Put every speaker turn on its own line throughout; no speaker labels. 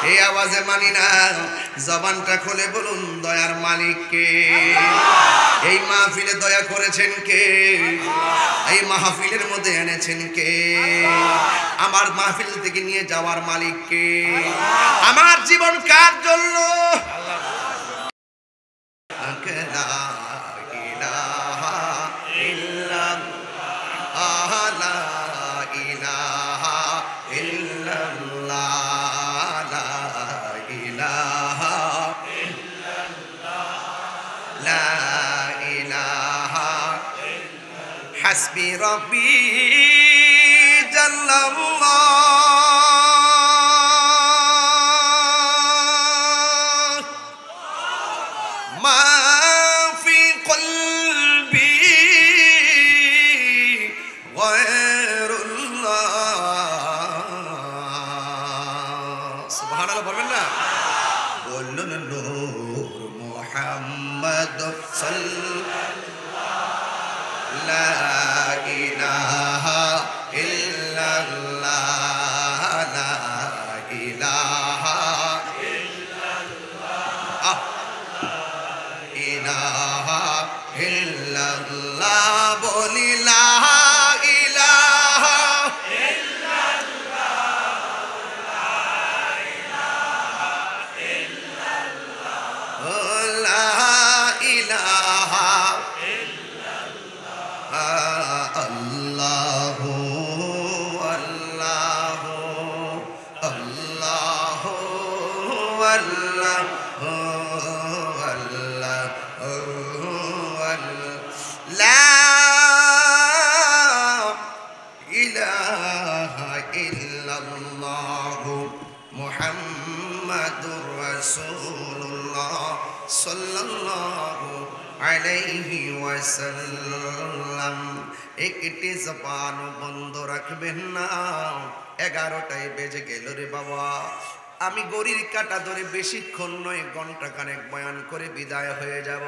এই আওয়াজে মানি না। জবানটা খুলে বলুন দয়ার মালিক কে? এই মাহফিলে দয়া করেছেন কে? এই মাহফিলের মধ্যে এনেছেন কে? আমার মাহফিল থেকে নিয়ে যাওয়ার মালিক কে? আমার জীবন কার জন্য? حسبي ربي جل الله ما في قلبي غير الله سبحان الله বলবেন না বলুন নূর মুহাম্মদ সাল্লাল্লাহু লা ইলাহা ইল্লাল্লাহ লা ইলাহা ইল্লাল্লাহ ইলাহা ইল্লাল্লাহ বলি লা ইলাহা ইল্লাল্লাহ লা ইলাহা ইল্লাল্লাহ লা ইলাহা আল্লাহু আল্লাহু আল্লাহু আল্লাহু আল্লাহু লা ইলাহা ইল্লাল্লাহু মুহাম্মাদুর রাসূলুল্লাহ সাল্লাল্লাহু আলাইহি ওয়াসাল্লাম। একটি জবান বন্ধ রাখবেন না। 11টায় বেজে গেল রে বাবা। আমি গড়ির কাটা ধরে বেশিক্ষণ নয় ঘন্টা খানেক বয়ান করে বিদায় হয়ে যাব।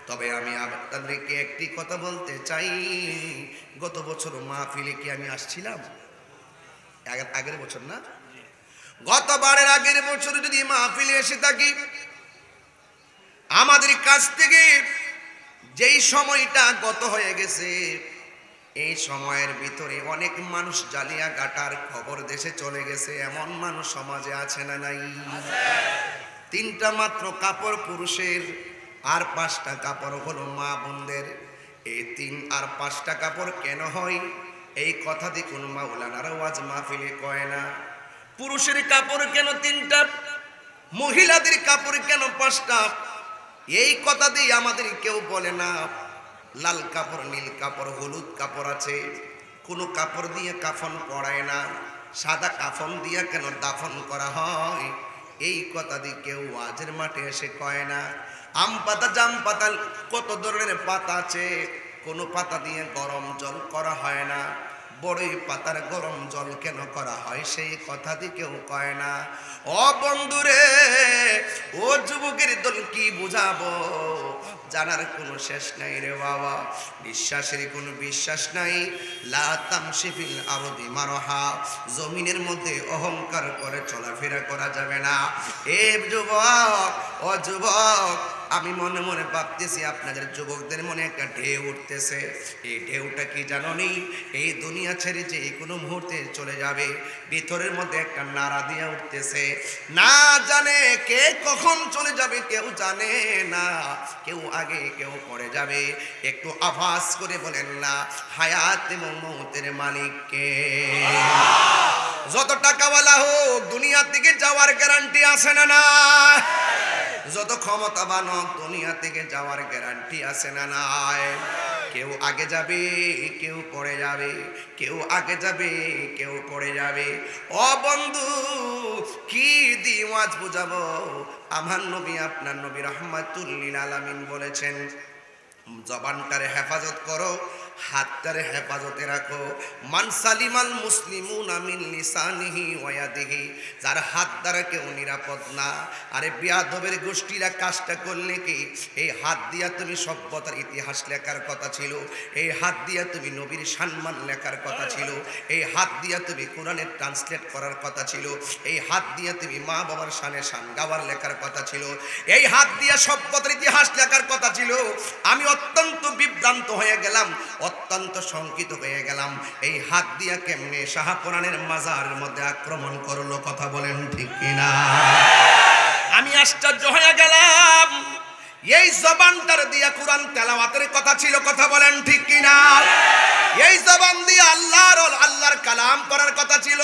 তবে আমি আপনাদেরকে একটি কথা বলতে চাই। গত বছর মাহফিলে কি আমি আসছিলাম? আগের বছর না, গতবারের আগের বছর যদি মাহফিলে এসে থাকি, আমাদের কাছ থেকে যেই সময়টা গত হয়ে গেছে, এই সময়ের ভিতরে অনেক মানুষ জালিয়া গাটার খবর দেশে চলে গেছে। এমন মানুষ সমাজে আছে না নাই? 3টা মাত্র কাপড় পুরুষের, আর 5টা কাপড় হলো মা বোনদের। এই 3 আর 5টা কাপড় কেন হয়? এই কথা দিয়ে কোন মাওলানারা ওয়াজ মাহফিলে কয় না। পুরুষের কাপড় কেন 3টা, মহিলাদের কাপড় কেন 5টা? এই কথা দিয়ে আমাদের কেউ বলে না। লাল কাপড়, নীল কাপড়, হলুদ কাপড় আছে, কোনো কাপড় দিয়ে কাফন পরায় না। সাদা কাফন দিয়ে কেন দাফন করা হয়? এই কথা দিয়ে কেউ ওয়াজের মাঠে এসে কয় না। আম পাতা, জাম পাতা, কত ধরনের পাতা আছে, কোনো পাতা দিয়ে গরম জল করা হয় না। বড়ই পাতার গরম জল কেন করা হয়? সেই কথা দিয়ে কেউ কয় না। ও বন্ধুরে, ও যুবকের দল কি বুঝাবো? জানার কোনো শেষ নাই রে বাবা। বিশ্বাসের কোনো বিশ্বাস নাই। লা তামশি ফিল আরদি মারহা, জমিনের মধ্যে অহংকার করে চলাফেরা করা যাবে না। এ যুবক, ও যুবক, আমি মনে মনে ভাবতেছি আপনাদের যুবকদের মনে একটা ঢেউ উঠতেছে। এই ঢেউটা কি জানো নি? এই দুনিয়া ছেড়ে যে কোনো মুহূর্তে চলে যাবে। ভিতরের মধ্যে একটা নাড়া দিয়ে উঠতেছে। না জানে কে কখন চলে যাবে, কেউ জানে না। কেউ আগে, কেউ পরে যাবে। একটু আওয়াজ করে বলেন না, হায়াত এবং মৌতের মালিক কে? যত টাকাওয়ালা হোক, দুনিয়া থেকে যাওয়ার গ্যারান্টি আছে না না? যত ক্ষমতাবান হোক, দুনিয়া থেকে যাওয়ার গ্যারান্টি আছে না নাই? কেউ আগে যাবে, কেউ পরে যাবে। কেউ আগে যাবে, কেউ পরে যাবে। ও বন্ধু, কি দিয়ে ওয়াজ বুঝাবো? আমার নবী, আপনার নবী রাহমাতুল লিল আলামিন বলেছেন, জবানটারে হেফাজত করো, হাতটারে হেফাজতে রাখো। মান সালিমাল মুসলিমুনা মিন লিসানিহি ওয়া ইয়াদিহি, যার হাত দ্বারা কেউ নিরাপদ না। আরে বিয়াদবের গোষ্ঠীরা কাজটা করলে কি, এই হাত দিয়া তুমি সভ্যতার ইতিহাস লেখার কথা ছিল, এই হাত দিয়া তুমি নবীর সম্মান লেখার কথা ছিল, এই হাত দিয়া তুমি কোরআনের ট্রান্সলেট করার কথা ছিল, এই হাত দিয়া তুমি মা বাবার শানে শান গাওয়ার লেখার কথা ছিল, এই হাত দিয়া সভ্যতার ইতিহাস লেখার কথা ছিল। আমি অত্যন্ত বিভ্রান্ত হয়ে গেলাম, অত্যন্ত শঙ্কিত হয়ে গেলাম। এই হাত দিয়া কেমনে শাহপুরানের মাজারের মধ্যে আক্রমণ করলো, কথা বলেন ঠিক কিনা? আমি আশ্চর্য হয়ে গেলাম। এই জবানটার দিয়া কোরআন তেলাওয়াতের কথা ছিল, কথা বলেন ঠিক কিনা? এই জবান দিয়ে আল্লাহর কালাম পড়ার কথা ছিল।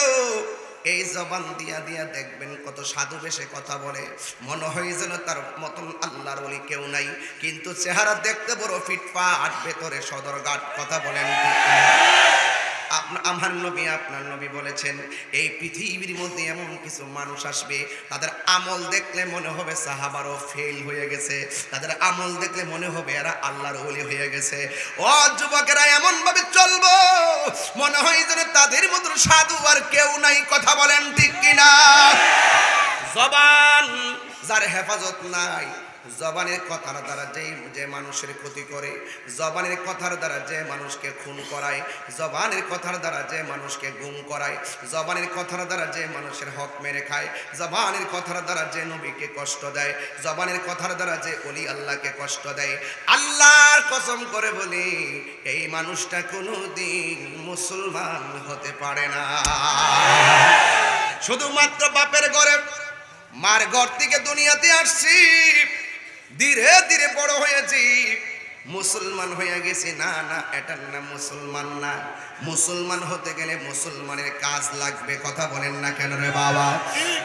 এই জবান দিয়া দিয়া দেখবেন কত সাধু বেশে কথা বলে, মনে হয় যেন তার মতন আল্লাহর ওলি কেউ নাই, কিন্তু চেহারা দেখতে বড় ফিটফাট, ভেতরে সদরঘাট, কথা বলেন ঠিক কিনা? আমার নবী আপনার নবী বলেছেন, এই পৃথিবীর মধ্যে এমন কিছু মানুষ আসবে, তাদের আমল দেখলে মনে হবে সাহাবারও ফেল হয়ে গেছে, তাদের আমল দেখলে মনে হবে এরা আল্লাহর ওলি হয়ে গেছে। ও যুবকেরা, এমন ভাবে চলবো মনে হয় যেন তাদের মতো সাধু আর কেউ নাই, কথা বলেন ঠিক কিনা? জবান যার হেফাজত নাই, জবানের কথার দ্বারা যে মানুষের ক্ষতি করে, জবানের কথার দ্বারা যে মানুষকে খুন করায়, জবানের কথার দ্বারা যে মানুষকে গুম করায়, জবানের কথার দ্বারা যে মানুষের হক মেরে খায়, জবানের কথার দ্বারা যে নবীকে কষ্ট দেয়, জবানের কথার দ্বারা যে ওলি আল্লাহকে কষ্ট দেয়, আল্লাহর কসম করে বলি এই মানুষটা কোনোদিন মুসলমান হতে পারে না। শুধুমাত্র বাপের ঘরে মার ঘর থেকে দুনিয়াতে আসছি, ধীরে ধীরে বড় হয়েছি, মুসলমান হয়ে গেছি, না না, এটার নাম মুসলমান না। মুসলমান হতে গেলে মুসলমানের কাজ লাগবে, কথা বলেন না কেন রে বাবা?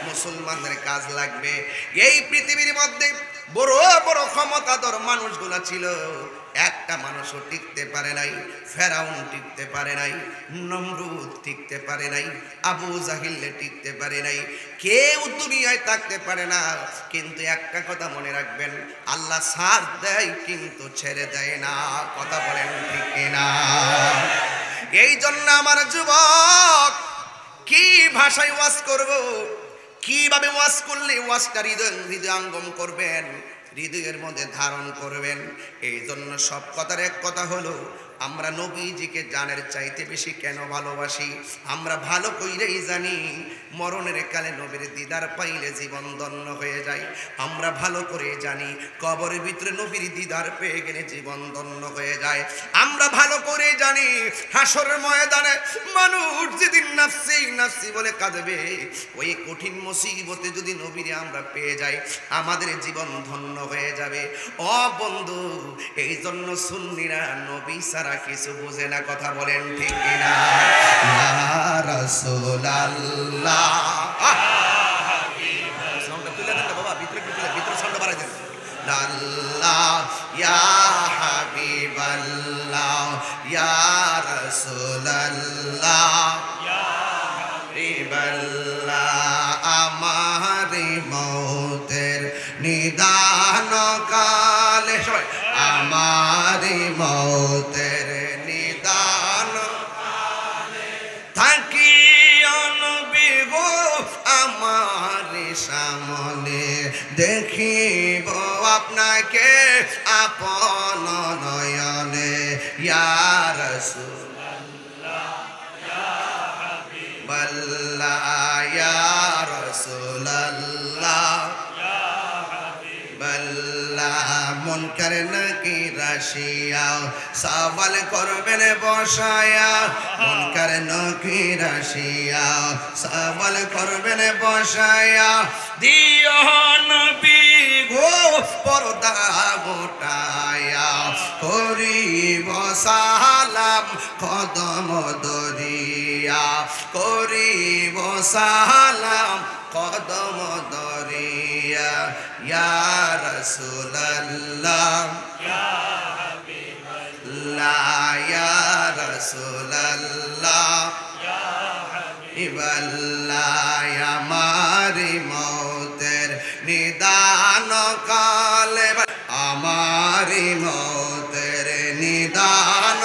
মুসলমানদের কাজ লাগবে। এই পৃথিবীর মধ্যে বড় বড় ক্ষমতাধর মানুষগুলা ছিল, একটা মানুষও টিকতে পারে নাই। ফেরাউন টিকতে পারে নাই, নমরুদ টিকতে পারে নাই, আবু জাহিল টিকতে পারে নাই, কেউ দুনিয়ায় থাকতে পারে না। কিন্তু একটা কথা মনে রাখবেন, আল্লাহ সাথ দেয় কিন্তু ছেড়ে দেয় না, কথা বলেন ঠিক কিনা? এই জন্য আমার যুবক, কি ভাষায় ওয়াজ করব, কিভাবে ওয়াজ করলে ওয়াজটা হৃদয়ঙ্গম করবেন, হৃদয়ের মধ্যে ধারণ করবেন। এই জন্য সব কথার এক কথা হলো, আমরা নবীজিকে জানের চাইতে বেশি কেন ভালোবাসি? আমরা ভালো কইরেই জানি মরণের কালে নবীর দিদার পাইলে জীবন ধন্য হয়ে যায়। আমরা ভালো করে জানি কবরের ভিতরে নবীর দিদার পেয়ে গেলে জীবন ধন্য হয়ে যায়। আমরা ভালো করে জানি হাসরের ময়দানে মানুষ যেদিন নাফসি নাফসি বলে কাঁদবে, ওই কঠিন মুসিবতে যদি নবীরে আমরা পেয়ে যাই, আমাদের জীবন ধন্য হয়ে যাবে। ও বন্ধু, এই জন্য সুন্নিরা নবী ছাড়া কিছু বোঝে না, কথা বলেন ঠিক কিনা? ইয়া রাসূলুল্লাহ, সাউন্ডটা তুলে দেন না বাবা, ভিতরে সাউন্ড বাড়াই দেন। আল্লাহ ইয়া হাবিবাল্লাহ, ইয়া রাসূলুল্লাহ, ইয়া হাবিবাল্লাহ, আমার মওতের নিদান কালে, সবাই আমার মওতের নিদান কালে থাকি নবী গো আমার সামনে, দেখিব আপনাকে আপন নয়নে। ইয়া রাসূলুল্লাহ, ইয়া হাবিবাল্লাহ, ইয়া রাসূলুল্লাহ, মুনকার নাকির আসিয়া সওয়াল করবেন বসায়া, মুনকার নাকির আসিয়া সওয়াল করবেন বসায়া, দিও নবী গো পর্দা গোটায়া, করিব সালাম কদম দরিয়া, করিব সালাম কদম দরিয়া। ইয়া রাসূলুল্লাহ, ইয়া হাবিবাল্লাহ, ইয়া রাসূলুল্লাহ, ইয়া হাবিবাল্লাহ, আমার মওতের নিদান কালে, আমার মওতের নিদান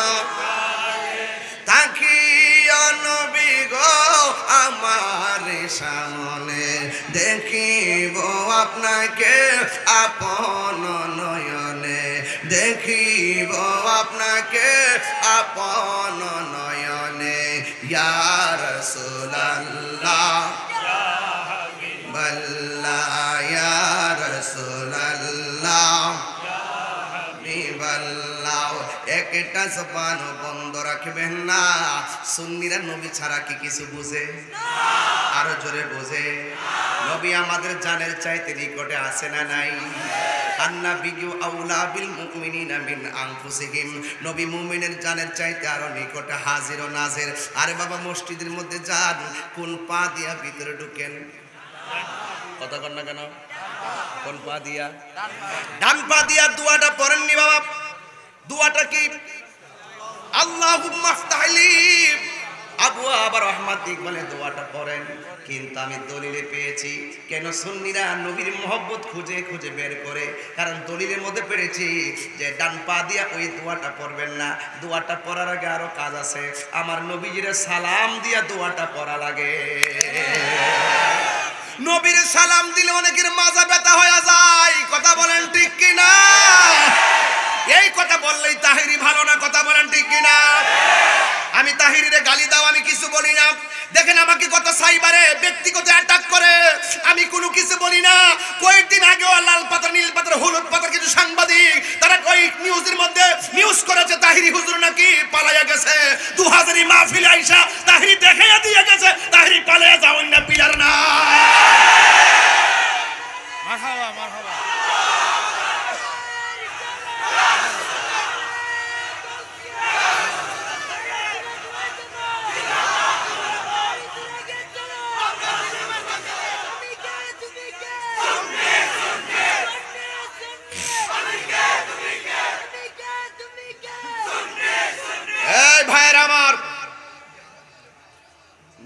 দেখিব আপনাকে আপন নয়নে, দেখিব আপনাকে আপন নয়নে, ইয়া রাসূলুল্লাহ বাল্লাহ, ইয়া রাসূলুল্লাহ বিবাল্লাহ। একটা জবান বন্ধ রাখবেন না। সুন্নিরা নবী ছাড়া কি কিছু বুঝে? আরো জোরে বোঝে। নবী আমাদের জানের চাইতে নিকটে আছে না নাই? আন্নাবিয়্যু আউলা বিল মুমিনিনা মিন আনফুসিহিম, নবী মুমিনের জানের চাইতে আরো নিকটে হাজির ও নাজির। আরে বাবা, মসজিদের মধ্যে যান, কোন পা দিয়া ভিতরে ঢুকেন? কথা কন না কেন? কোন পা দিয়া? ডান পা দিয়া। দোয়াটা পড়েননি বাবা? দোয়াটা কি? আল্লাহুম্মা ফতাহলি আবওয়াব রাহমাতিক বলে দোয়াটা পড়েন। কিন্তু আমি দলিলে পেয়েছি, কেন সুন্নিরা নবীর মহব্বত খুঁজে খুঁজে বের করে, কারণ দলিলের মধ্যে পেয়েছি যে ডান পা দিয়া ওই দোয়াটা পড়বেন না। দোয়াটা পড়ার আগে আরো কাজ আছে। আমার নবীজির সালাম দিয়া দোয়াটা পড়া লাগে। নবীর সালাম দিলে অনেকের মাজা ব্যথা হয়ে যায়। কথা বলেন ঠিক কিনা? এই কথা বললেই তাহিরি ভালো না। কথা বলেন ঠিক কিনা? আমি তাহিরিরে গালি দাও, আমি কিছু বলি না। দেখেন আমাকে কত সাইবারে ব্যক্তিগত অ্যাটাক করে, আমি কোনো কিছু বলি না। কয়েকদিন আগেও লাল পাতা, নীল পাতা, হলুদ পাতার কিছু সাংবাদিক তারা ওই নিউজের মধ্যে নিউজ করেছে তাহিরি হুজুর নাকি পালাইয়া গেছে। 2000 মাহফিলে আইসা তাহিরি দেখাইয়া দিয়ে গেছে তাহিরি পালাইয়া যাওন না, পিলার না। মারহাবা মারহাবা।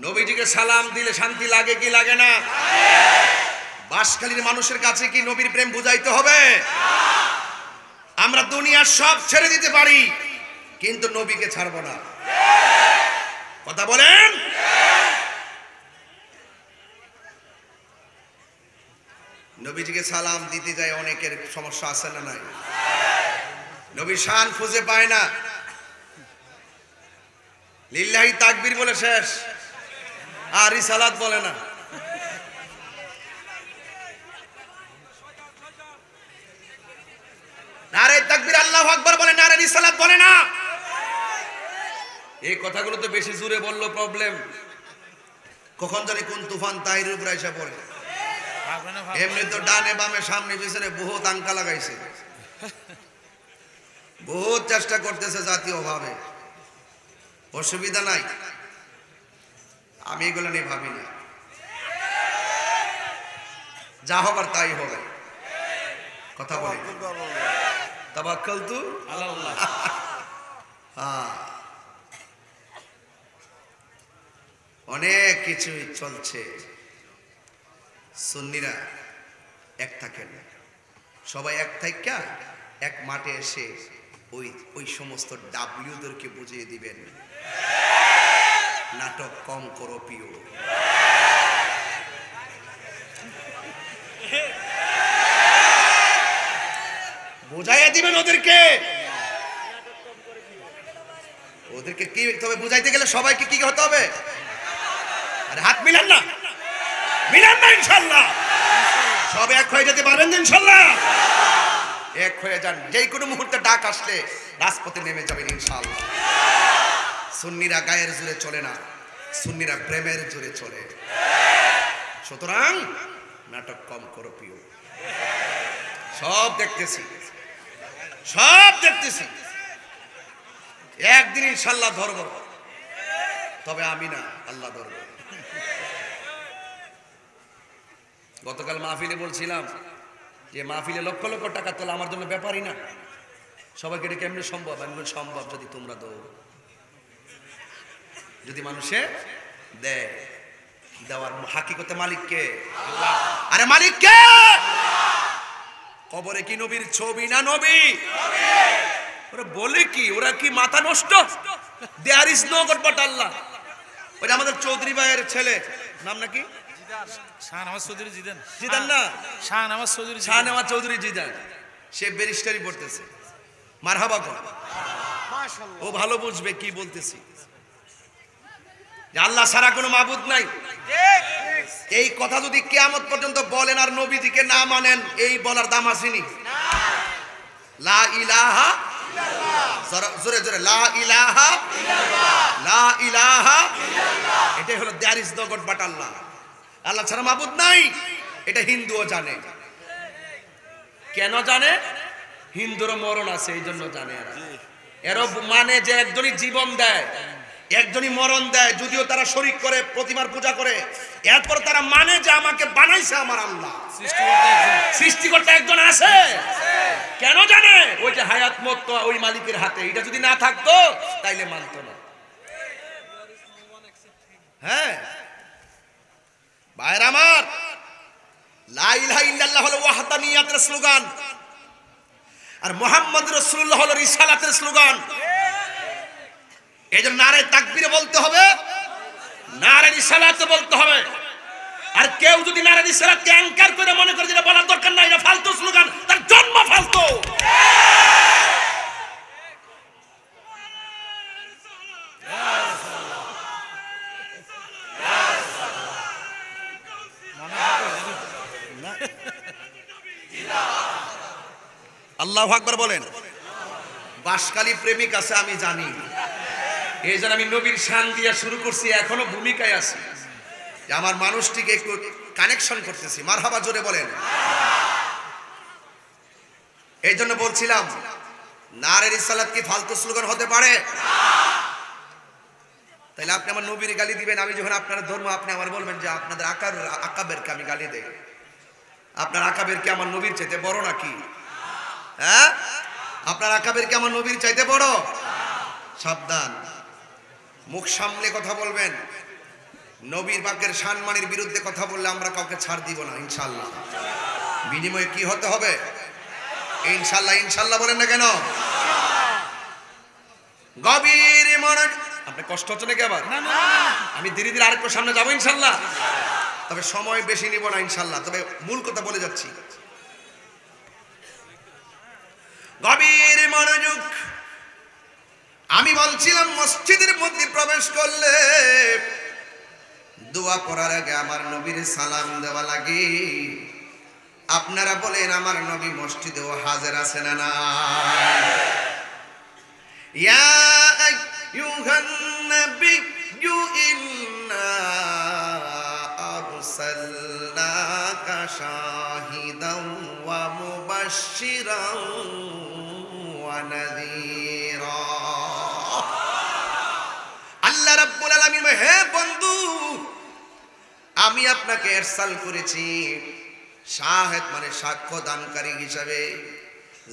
নবীজিকে সালাম দিলে শান্তি লাগে কি লাগে না? বাঁশখালীর মানুষের কাছে কি নবীর প্রেম বুঝাইতে হবে? আমরা দুনিয়ার সব ছেড়ে দিতে পারি, কিন্তু নবীকে ছাড়বো না। কথা বলেন। নবীজিকে সালাম দিতে যায় অনেকের সমস্যা আছে না নাই? নবীর শান খুঁজে পায় না। লিল্লাহি তাকবীর বলে শেষ, আর রিসালাত বলে না। নারে তাকবীর আল্লাহু আকবার বলে, নারে রিসালাত বলে না। এই কথাগুলো তো বেশি জোরে বললো প্রবলেম। কখন জানি কোন তুফান তাহিরের উপর এসে পড়ে। এমনি তো ডানে বামে সামনে পিছনে বহুত আঙ্কা লাগাইছে, বহুত চেষ্টা করতেছে জাতীয় ভাবে। অসুবিধা নাই, আমি এগুলো নিয়ে ভাবি না। যা হবার তাই হবে। কথা বলি তাওয়াক্কালতু আলাল্লাহ। অনেক কিছুই চলছে। সুন্নিরা এক থাকেন, সবাই এক থাইকা এক মাঠে এসে ওই সমস্ত ডাব্লিউদেরকে বুঝিয়ে দিবেন, নাটক কম করো প্রিয়। বুঝাইয়া দিবেন ওদেরকে। ওদেরকে কি তবে বুঝাইতে গেলে সবাইকে কি হতে হবে? আরে হাত মিলান না, মিলান না। ইনশাআল্লাহ সব এক হয়ে যেতে পারবেন ইনশাআল্লাহ। এক হয়ে যান, যেই কোনো মুহূর্তে ডাক আসলে রাজপথে নেমে যাবেন ইনশাআল্লাহ। সুন্নিরা গায়ের জোরে চলে না, সুন্নিরা প্রেমের জোরে চলে। সুতরাং নাটক কম করো প্রিয়। সব দেখতেছি, সব দেখতেছি। একদিন ইনশাআল্লাহ ধরব, তবে আমি না, আল্লাহ ধরব। গতকাল মাহফিলে বলছিলাম যে মাহফিলে লক্ষ লক্ষ টাকা তোলা আমার জন্য ব্যাপারই না। সবাইকে এটা কেমনি সম্ভব? আমি বলি সম্ভব যদি তোমরা দাও, যদি মানুষে দেয়। দেওয়ার হাকিকতে মালিককে আল্লাহ। আরে মালিককে। কবরে কি নবীর ছবি না নবী? ওরা বলে কি, ওরা কি মাথা নষ্ট? There is no God but Allah. ওই আমাদের চৌধুরী ভাইয়ের ছেলে, নাম নাকি
শাহনওয়াজ চৌধুরী জিদান
জিদান না,
শাহনওয়াজ চৌধুরী
জিদান, সে ব্যারিস্টারি পড়তেছে। মারহাবা কর, ও ভালো বুঝবে কি বলতেছি। যে আল্লাহ ছাড়া কোনো মাবুদ নাই, এই কথা যদি কিয়ামত পর্যন্ত বলেন আর নবীজিকে না মানেন, এই বলার দাম আসেনি। লা ইলাহা ইল্লাল্লাহ, জোরে জোরে লা ইলাহা ইল্লাল্লাহ, লা ইলাহা ইল্লাল্লাহ, এটাই হলো there is no God but Allah. আল্লাহ ছাড়া মাবুদ নাই, এটা হিন্দুও জানে। কেন জানে? হিন্দুরও মরণ আছে, এই জন্য জানে। এরা মানে যে একজনই জীবন দেয়, একজনই মরণ দেয়, যদিও তারা শরীক করে, প্রতিমার পূজা করে, এরপর তারা মানে যে আমাকে বানাইছে আমার আল্লাহ, সৃষ্টিকর্তা একজন আছে। কেন জানে? ওই যে হায়াত মত ওই মালিকের হাতে, এটা যদি না থাকতো তাইলে মানতো না। হ্যাঁ ভাইরা আমার, লা ইলাহা ইল্লাল্লাহ হলো ওয়াহদানিয়াতের স্লোগান, আর মুহাম্মদ রাসূলুল্লাহ হলো রিসালাতের স্লোগান। এই জন্য নারে তাকবীর বলতে হবে, নারে রিসালাত বলতে হবে। আর কেউ যদি নারে রিসালাতকে অ্যাঙ্কার করে মনে করে যেটা বলার দরকার নাই, এটা ফালতু স্লোগান, তার জন্ম ফালতু। আল্লাহু আকবার বলেন। বাসকালী প্রেমিক আছে আমি জানি, এই জন্য আমি নবীর শান দিয়া শুরু করছি, এখনো ভূমিকায় আছি যে আমার মানুষটিকে একটু কানেকশন করতেছি। মারহাবা জোরে বলেন। এই জন্য বলছিলাম, নারে রিসালাত কি ফালতু স্লোগান হতে পারে? তাইলে আপনি আমার নবীর গালি দিবেন, আমি যখন আপনার ধর্ম, আপনি আমার বলবেন যে আপনাদের আকাবেরকে আমি গালি দেই। আপনার আকাবেরকে আমার নবীর চাইতে বড় নাকি? হ্যাঁ, আপনার আকাবেরকে আমার নবীর চাইতে বড়? সাবধান, মুখ সামলে কথা বলবেন। নবীর বাক্যের সম্মানের বিরুদ্ধে কথা বললে আমরা কাউকে ছাড় দিব না ইনশাআল্লাহ। বিনিময়ে কি হতে হবে? ইনশাআল্লাহ। ইনশাআল্লাহ বলেন না কেন? গভীর মনোযোগ। আপনি কষ্ট হচ্ছে নাকি আবার? আমি ধীরে ধীরে আরেকটু সামনে যাবো ইনশাআল্লাহ, তবে সময় বেশি নিব না ইনশাআল্লাহ। তবে মূল কথা বলে যাচ্ছি, গভীর মনোযোগ। আমি বলছিলাম, মসজিদের মধ্যে প্রবেশ করলে দোয়া করার আগে আমার নবীর সালাম দেওয়া লাগে। আপনারা বলেন, আমার নবী মসজিদেও হাজির আছে না না? ইয়া আইয়ুহান নাবিয়্যু ইন্না আরসালনাকা শাহিদাও ওয়া মুবাশশিরাও ওয়া নাযীরা। আল্লাহ রাব্বুল আলামিন, হে বন্ধু, আমি আপনাকে ইরসাল করেছি শাহেদ মানে সাক্ষ্য দানকারী হিসাবে।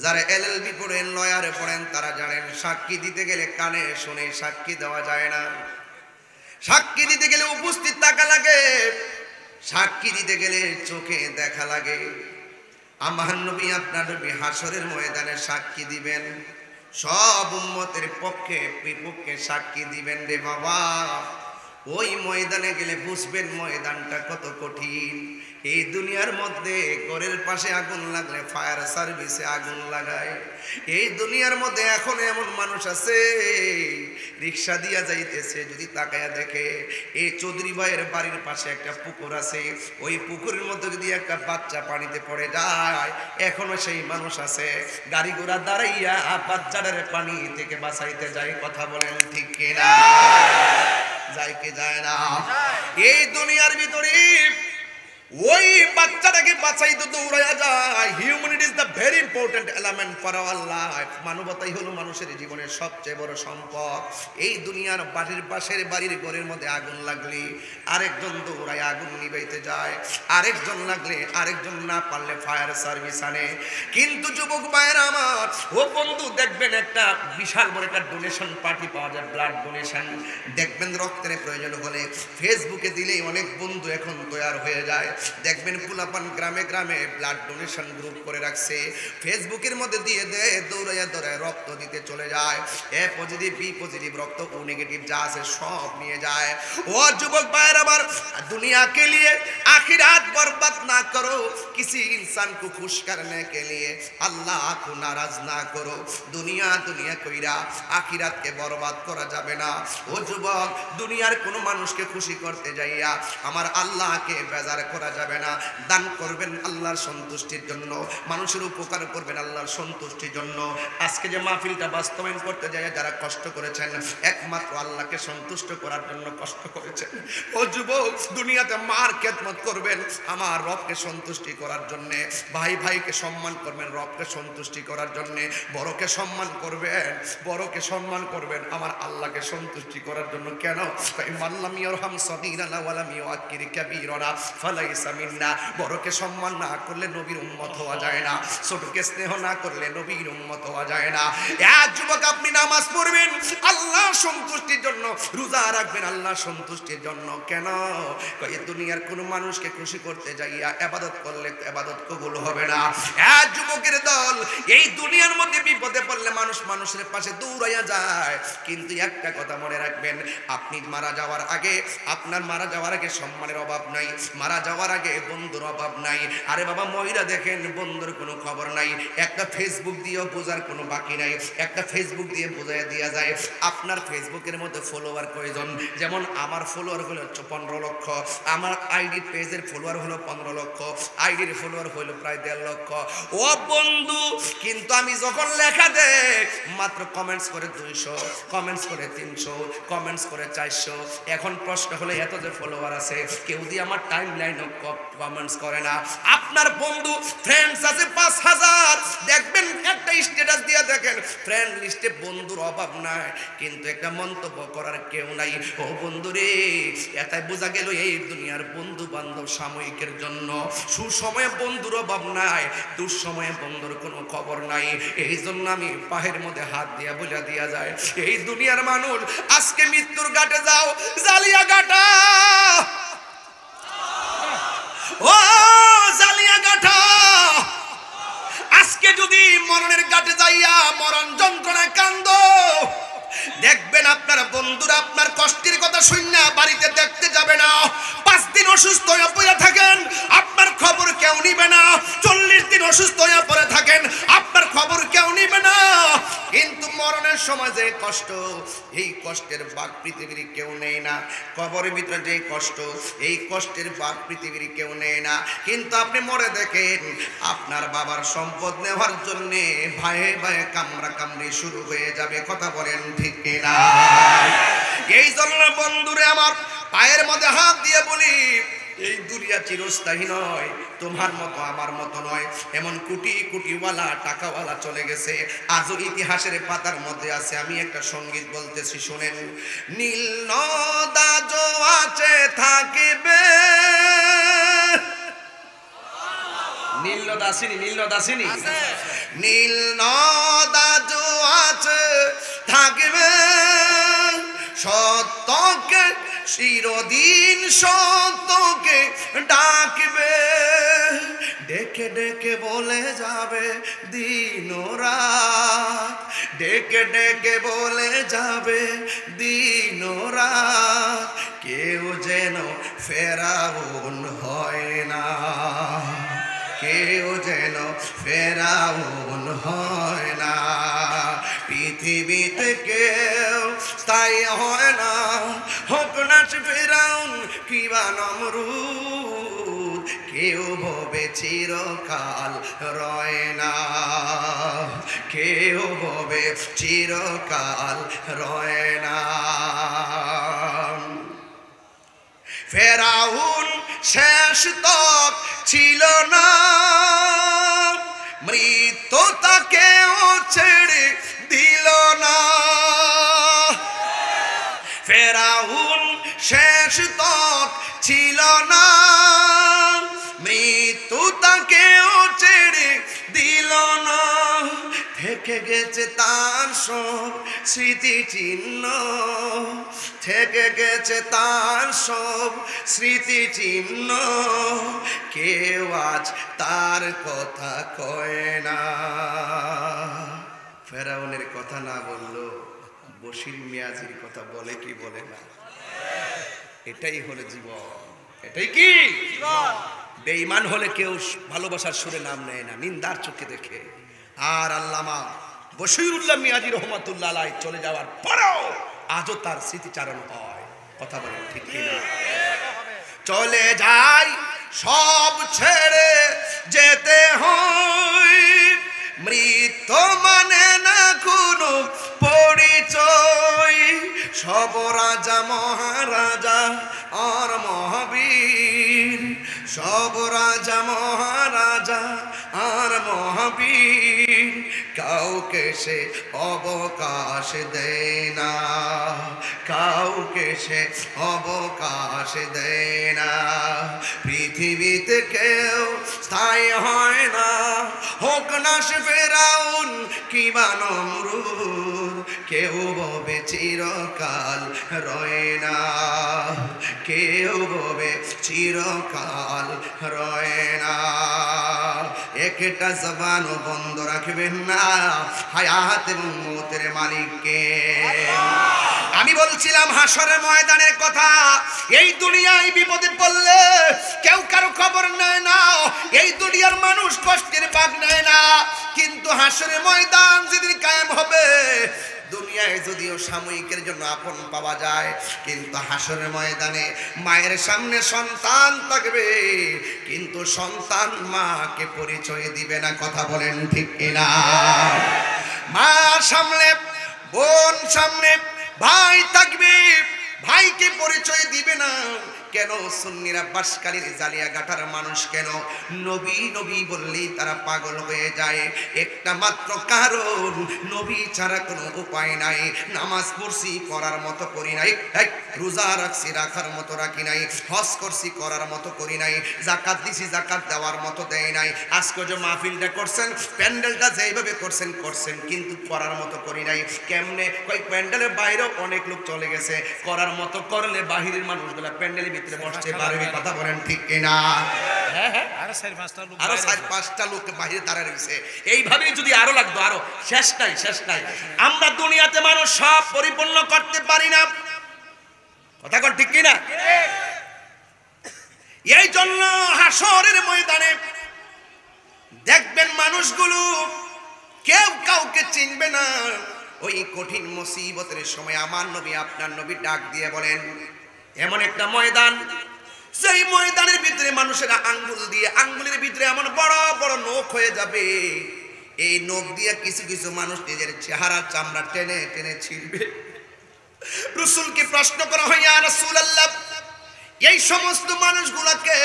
যারা এলএলবি পড়েন, লয়ারে পড়েন, তারা জানেন সাক্ষী দিতে গেলে কানে শুনে সাক্ষী দেওয়া যায় না। সাক্ষী দিতে গেলে উপস্থিত থাকা লাগে, সাক্ষী দিতে গেলে চোখে দেখা লাগে। আমার নবী, আপনার নবী হাসরের ময়দানে সাক্ষী দিবেন, সব উম্মতের পক্ষে বিপক্ষে সাক্ষী দিবেন রে বাবা। ওই ময়দানে গেলে বুঝবেন ময়দানটা কত কঠিন। এই দুনিয়ার মধ্যে ঘরের পাশে আগুন লাগলে ফায়ার সার্ভিসে আগুন লাগায়। এই দুনিয়ার মধ্যে এখন এমন মানুষ আছে, রিক্সা দিয়া যাইতেছে, যদি তাকায়া দেখে এই চৌধুরী ভাইয়ের বাড়ির পাশে একটা পুকুর আছে, ওই পুকুরের মধ্যে যদি একটা বাচ্চা পানিতে পড়ে যায়, এখনো সেই মানুষ আছে গাড়ি ঘোড়া দাঁড়াইয়া বাচ্চাটার পানি থেকে বাঁচাইতে যায়। কথা বলেন ঠিক কিনা? যায় কি যায় না? এই দুনিয়ার ভিতরে ওই বাচ্চাটাকে বাঁচাইতে দৌড়াইয়া যায়। Humanity is the very important element for our life. মানবতাই হলো মানুষের জীবনের সবচেয়ে বড় সম্পদ। এই দুনিয়ার বাড়ির পাশের বাড়ির ঘরের মধ্যে আগুন লাগলে আরেকজন দৌড়ায় আগুন নিভাইতে যায়, আরেকজন লাগলে আরেকজন, না পারলে ফায়ার সার্ভিস আনে। কিন্তু যুবক ভাইয়েরা আমার, ও বন্ধু, দেখবেন একটা বিশাল বড় একটা ডোনেশন পার্টি পাওয়া যায়, ব্লাড ডোনেশন। দেখবেন রক্তের প্রয়োজন হলে ফেসবুকে দিলেই অনেক বন্ধু এখন তৈরি হয়ে যায়। দেখবেন পুলাপান গ্রামে গ্রামে ব্লাড ডোনেশন গ্রুপ করে রাখছে। গেছে, ফেসবুকের মধ্যে দিয়ে দেয়, দৌড়াইয়া দৌড়ায় রক্ত দিতে চলে যায়। এ পজিটিভ, বি পজিটিভ রক্ত, ও নেগেটিভ যা আছে সব নিয়ে যায়। ও যুবক ভাইয়ের আমার, दुनिया के लिए आखिरात बर्बाद ना करो, किसी इंसान को खुश करने के लिए अल्लाह को नाराज ना करो। दुनिया दुनिया কইরা আখিরাতকে বরবাদ করা যাবে না। ও যুবক, দুনিয়ার কোনো মানুষকে খুশি করতে যাইয়া আমার আল্লাহকে বেজার করা যাবে না। দান করবেন আল্লাহর সন্তুষ্টির জন্য, মানুষের উপকার করবেন আল্লাহর সন্তুষ্টির জন্য। আজকে যে মাহফিলটা বাস্তবায়ন করতে যাইয়া যারা কষ্ট করেছেন, একমাত্র আল্লাহকে সন্তুষ্ট করার জন্য কষ্ট করেছেন। ও যুবক, দুনিয়াতে মার খেদমত করবেন আমার রবকে সন্তুষ্টি করার জন্য, ভাই ভাইকে সম্মান করবেন রবকে সন্তুষ্টি করার জন্য, বড়কে সম্মান করবেন, বড়কে সম্মান করবেন আমার আল্লাহকে সন্তুষ্টি করার জন্য। কেন? মাল্লাম ইয়ারহাম সগীরানা ওয়া লাম ইউআক্কির কাবীরানা ফালাইসা মিন্না। বড়কে সম্মান না করলে নবীর উম্মত হওয়া যায় না, ছোটকে স্নেহ না করলে নবীর উম্মত হওয়া যায় না। এক যুবক, আপনি নামাজ পড়বেন আল্লাহর সন্তুষ্টির জন্য, রোজা রাখবেন আল্লাহর সন্তুষ্টির জন্য। কেন? এই দুনিয়ার কোন মানুষকে খুশি করতে যাইয়া ইবাদত করলে ইবাদত কবুল হবে না। এক যুবকের দল, এই দুনিয়ার মধ্যে বিপদে পড়লে মানুষ মানুষের পাশে দৌড়াইয়া যায়, কিন্তু একটা কথা মনে রাখবেন, আপনি মারা যাওয়ার আগে, আপনার মারা যাওয়ার আগে সম্মানের অভাব নাই, মারা যাওয়ার আগে বন্ধুর অভাব নাই। আরে বাবা, মহিলা দেখেন বন্ধুর কোনো খবর নাই, একটা ফেসবুক দিয়েও বোঝার কোনো বাকি নাই, একটা ফেসবুক দিয়ে বোঝাইয়া দেওয়া যায়। আপনার ফেসবুকের মধ্যে ফলোয়ার কয়জন? যেমন আমার ফলোয়ার হলো 15 লক্ষ, আমার আইডি পেজের ফলোয়ার হলো 15 লক্ষ, আইডির ফলোয়ার হলো প্রায় 1.5 লক্ষ। ও বন্ধু, কিন্তু আমি যখন লেখা দেই মাত্র কমেন্টস করে 200, কমেন্টস করে 300, কমেন্টস করে 400। এখন প্রশ্ন হলো, এত যে ফলোয়ার আছে, কেউ দিয়ে আমার টাইম লাইনে কমেন্টস করে না। আপনার বন্ধু ফ্রেন্ডস আছে 5000, দেখবেন একটা স্ট্যাটাস দিয়ে দেখেন ফ্রেন্ড লিস্টে বন্ধুর অভাব নাই, কিন্তু একটা মন্তব্য করার কেউ নাই। ও বন্ধুরে, এটাই বোঝা গেল এই দুনিয়ার বন্ধু বান্ধব সাময়িকের জন্য। সুসময়ে বন্ধুর অভাব নাই, দুঃসময়ে বন্ধুর কোনো খবর নাই। এই জন্য আমি পায়ের মধ্যে হাত দিয়া বলে দিয়া যায়, এই দুনিয়ার মানুষ আজকে মৃত্যুর ঘাটে যাও, জালিয়া ঘাটা, ও জালিয়া ঘাটা। আজকে যদি মরণের ঘাটে যাইয়া মরণ যন্ত্রণায় কান্দো, দেখবেন আপনার বন্ধুরা আপনার কষ্টের কথা শুননা বাড়িতে দেখতে যাবে না। 5 দিন অসুস্থ হয়ে পড়ে থাকেন, আপনার খবর কেউ নিবে না। 40 দিন অসুস্থ হয়ে পড়ে থাকেন, আপনার খবর কেউ নিবে না। কিন্তু মরণের সময় যে কষ্ট, এই কষ্টের ভাগ পৃথিবীর কেউ নেয় না। কবরের ভিতরে যে কষ্ট, এই কষ্টের ভাগ পৃথিবীর কেউ নেয় না। কিন্তু আপনি মরে দেখেন, আপনার বাবার সম্পদ নেওয়ার জন্য ভাইয়ে ভাইয়ে কামড়া কামড়ি শুরু হয়ে যাবে। কথা বলেন ঠিক কিনা? এই জন্য বন্ধুরে আমার, পায়ের মধ্যে হাত দিয়ে বলি, এই দুনিয়া চিরস্থায়ী নয়, তোমার মতো আমার মতো নয়। এমন কোটি কোটিওয়ালা টাকাওয়ালা চলে গেছে, আজও ইতিহাসের পাতার মধ্যে আছে। আমি একটা সঙ্গীত বলতেছি, শুনেন। নীল নদা জো আছে থাকিবে, নীল নদা আসেনি, নীল নদা আসেনি, নীল নদা জো আছে থাকিবে, সত্যকে চিরদিন সত্যকে ডাকবে, ডেকে ডেকে বলে যাবে দিন রাত, ডেকে ডেকে বলে যাবে দিন রাত, কেউ যেন ফেরাউন হয় না, কেউ যেন ফেরাউন হয় না। পৃথিবীতে কেউ স্থায়ী হয় না, হোক না ফেরাউন কিবা নমরুদ, কেউ ভবে চিরকাল রয় না, কেউ ভবে চিরকাল রয় না। ফেরাউন শেষ তক ছিল না, মৃত্যু তাকেও ছেড়ে দিল না। ফেরাউন শেষ তক ছিল না, মৃত্যু তাকেও ছেড়ে দিল না। থেকে গেছে তার সব স্মৃতি চিহ্ন, থেকে গেছে তার সব স্মৃতি চিহ্ন, কেউ আজ তার কথা কয় না। ফেরাউনের কথা না বললো, বশির মিয়াজির কথা বলে কি বলে না? এটাই হলো জীবন, এটাই কি বেঈমান হলে কেউ ভালোবাসার সুরে নাম নেয় না, নিন্দার চোখে দেখে। আর আল্লামা বশিরুল্লাহ মিয়াজি রহমাতুল্লাহ আলাইহি চলে যাওয়ার পরেও আজও তার স্মৃতিচারণ হয়। কথা বলেন ঠিক কিনা? চলে যায় সব ছেড়ে যেতে হয়, মৃত্যু মানে না কোনো পরিচয়। সব রাজা মহারাজা আর মহাবীর, সব রাজা মহারাজা আর মহাবীর, কাউকে সে অবকাশ দেয় না, কাউকে সে অবকাশ দেয় না। পৃথিবীতে কেউ স্থায়ী হয় না, হোক না সে ফেরাউন কিংবা নমরুদ, কেউ ববে চিরকাল রয় না, কেউ ববে চিরকাল রয় না। একটা জবানও বন্ধ রাখবেন না, হায়াত এবং মৌতের মালিককে। আমি বলছিলাম হাসরের ময়দানের কথা। এই দুনিয়ায় বিপদে পড়লে কেউ কারো খবর নেয় না, এই দুনিয়ার মানুষ কষ্টের ভাগ নেয় না, কিন্তু হাসরের ময়দান যেদিন কায়েম হবে, দুনিয়ায় যদিও সাময়িকের জন্য আপন পাওয়া যায়, কিন্তু হাসরের ময়দানে মায়ের সামনে সন্তান থাকবে, কিন্তু সন্তান মাকে পরিচয় দিবে না। কথা বলেন ঠিক কিনা? মা সামনে, বোন সামনে, ভাই থাকবে, ভাইকে পরিচয় দিবে না। কেন? সুন্নিরা বাসকালীর জালিয়াঘাটার মানুষ কেন নবী নবী বললেই তারা পাগল হয়ে যায়? একটা মাত্র কারণ, নবী ছাড়া কোনো উপায় নাই। নামাজ পড়ছি করার মতো করি নাই, রোজা রাখছি রাখার মতো রাখি নাই, হজ করছি করার মতো করি নাই, যাকাত দিছি যাকাত দেওয়ার মতো দেয় নাই। আজকে যে মাহফিলটা করছেন, প্যান্ডেলটা যেইভাবে করছেন করছেন, কিন্তু করার মতো করি নাই। কেমনে? কই প্যান্ডেলের বাইরেও অনেক লোক চলে গেছে, করার মতো করলে বাহিরের মানুষগুলা প্যান্ডেলের ভিতরে বসতে পারবে। কথা বলেন ঠিক কিনা?
আরো
4-5টা লোক বাইরে দাঁড়ায় রয়েছে। এইভাবেই যদি আরো লাগতো, আরো শেষ নাই, শেষ নাই। আমরা দুনিয়াতে মানুষ সব পরিপূর্ণ করতে পারি না। কথা কন ঠিক কিনা? এই জন্য হাসরের ময়দানে দেখবেন মানুষগুলো কেউ কাউকে চিনবে না। ওই কঠিন মুসিবতের সময় আমার নবী আপনার নবী ডাক দিয়ে বলেন, এমন একটা ময়দান, সেই ময়দানের ভিতরে মানুষেরা আঙ্গুল দিয়ে, আঙ্গুলের ভিতরে এমন বড় বড় নখ হয়ে যাবে, এই নখ দিয়ে কিছু কিছু মানুষ নিজের চেহারার চামড়া টেনে টেনে ছিঁড়বে। রাসূলকে প্রশ্ন করা হয়, ইয়া রাসূলুল্লাহ, এই সমস্ত মানুষগুলোকে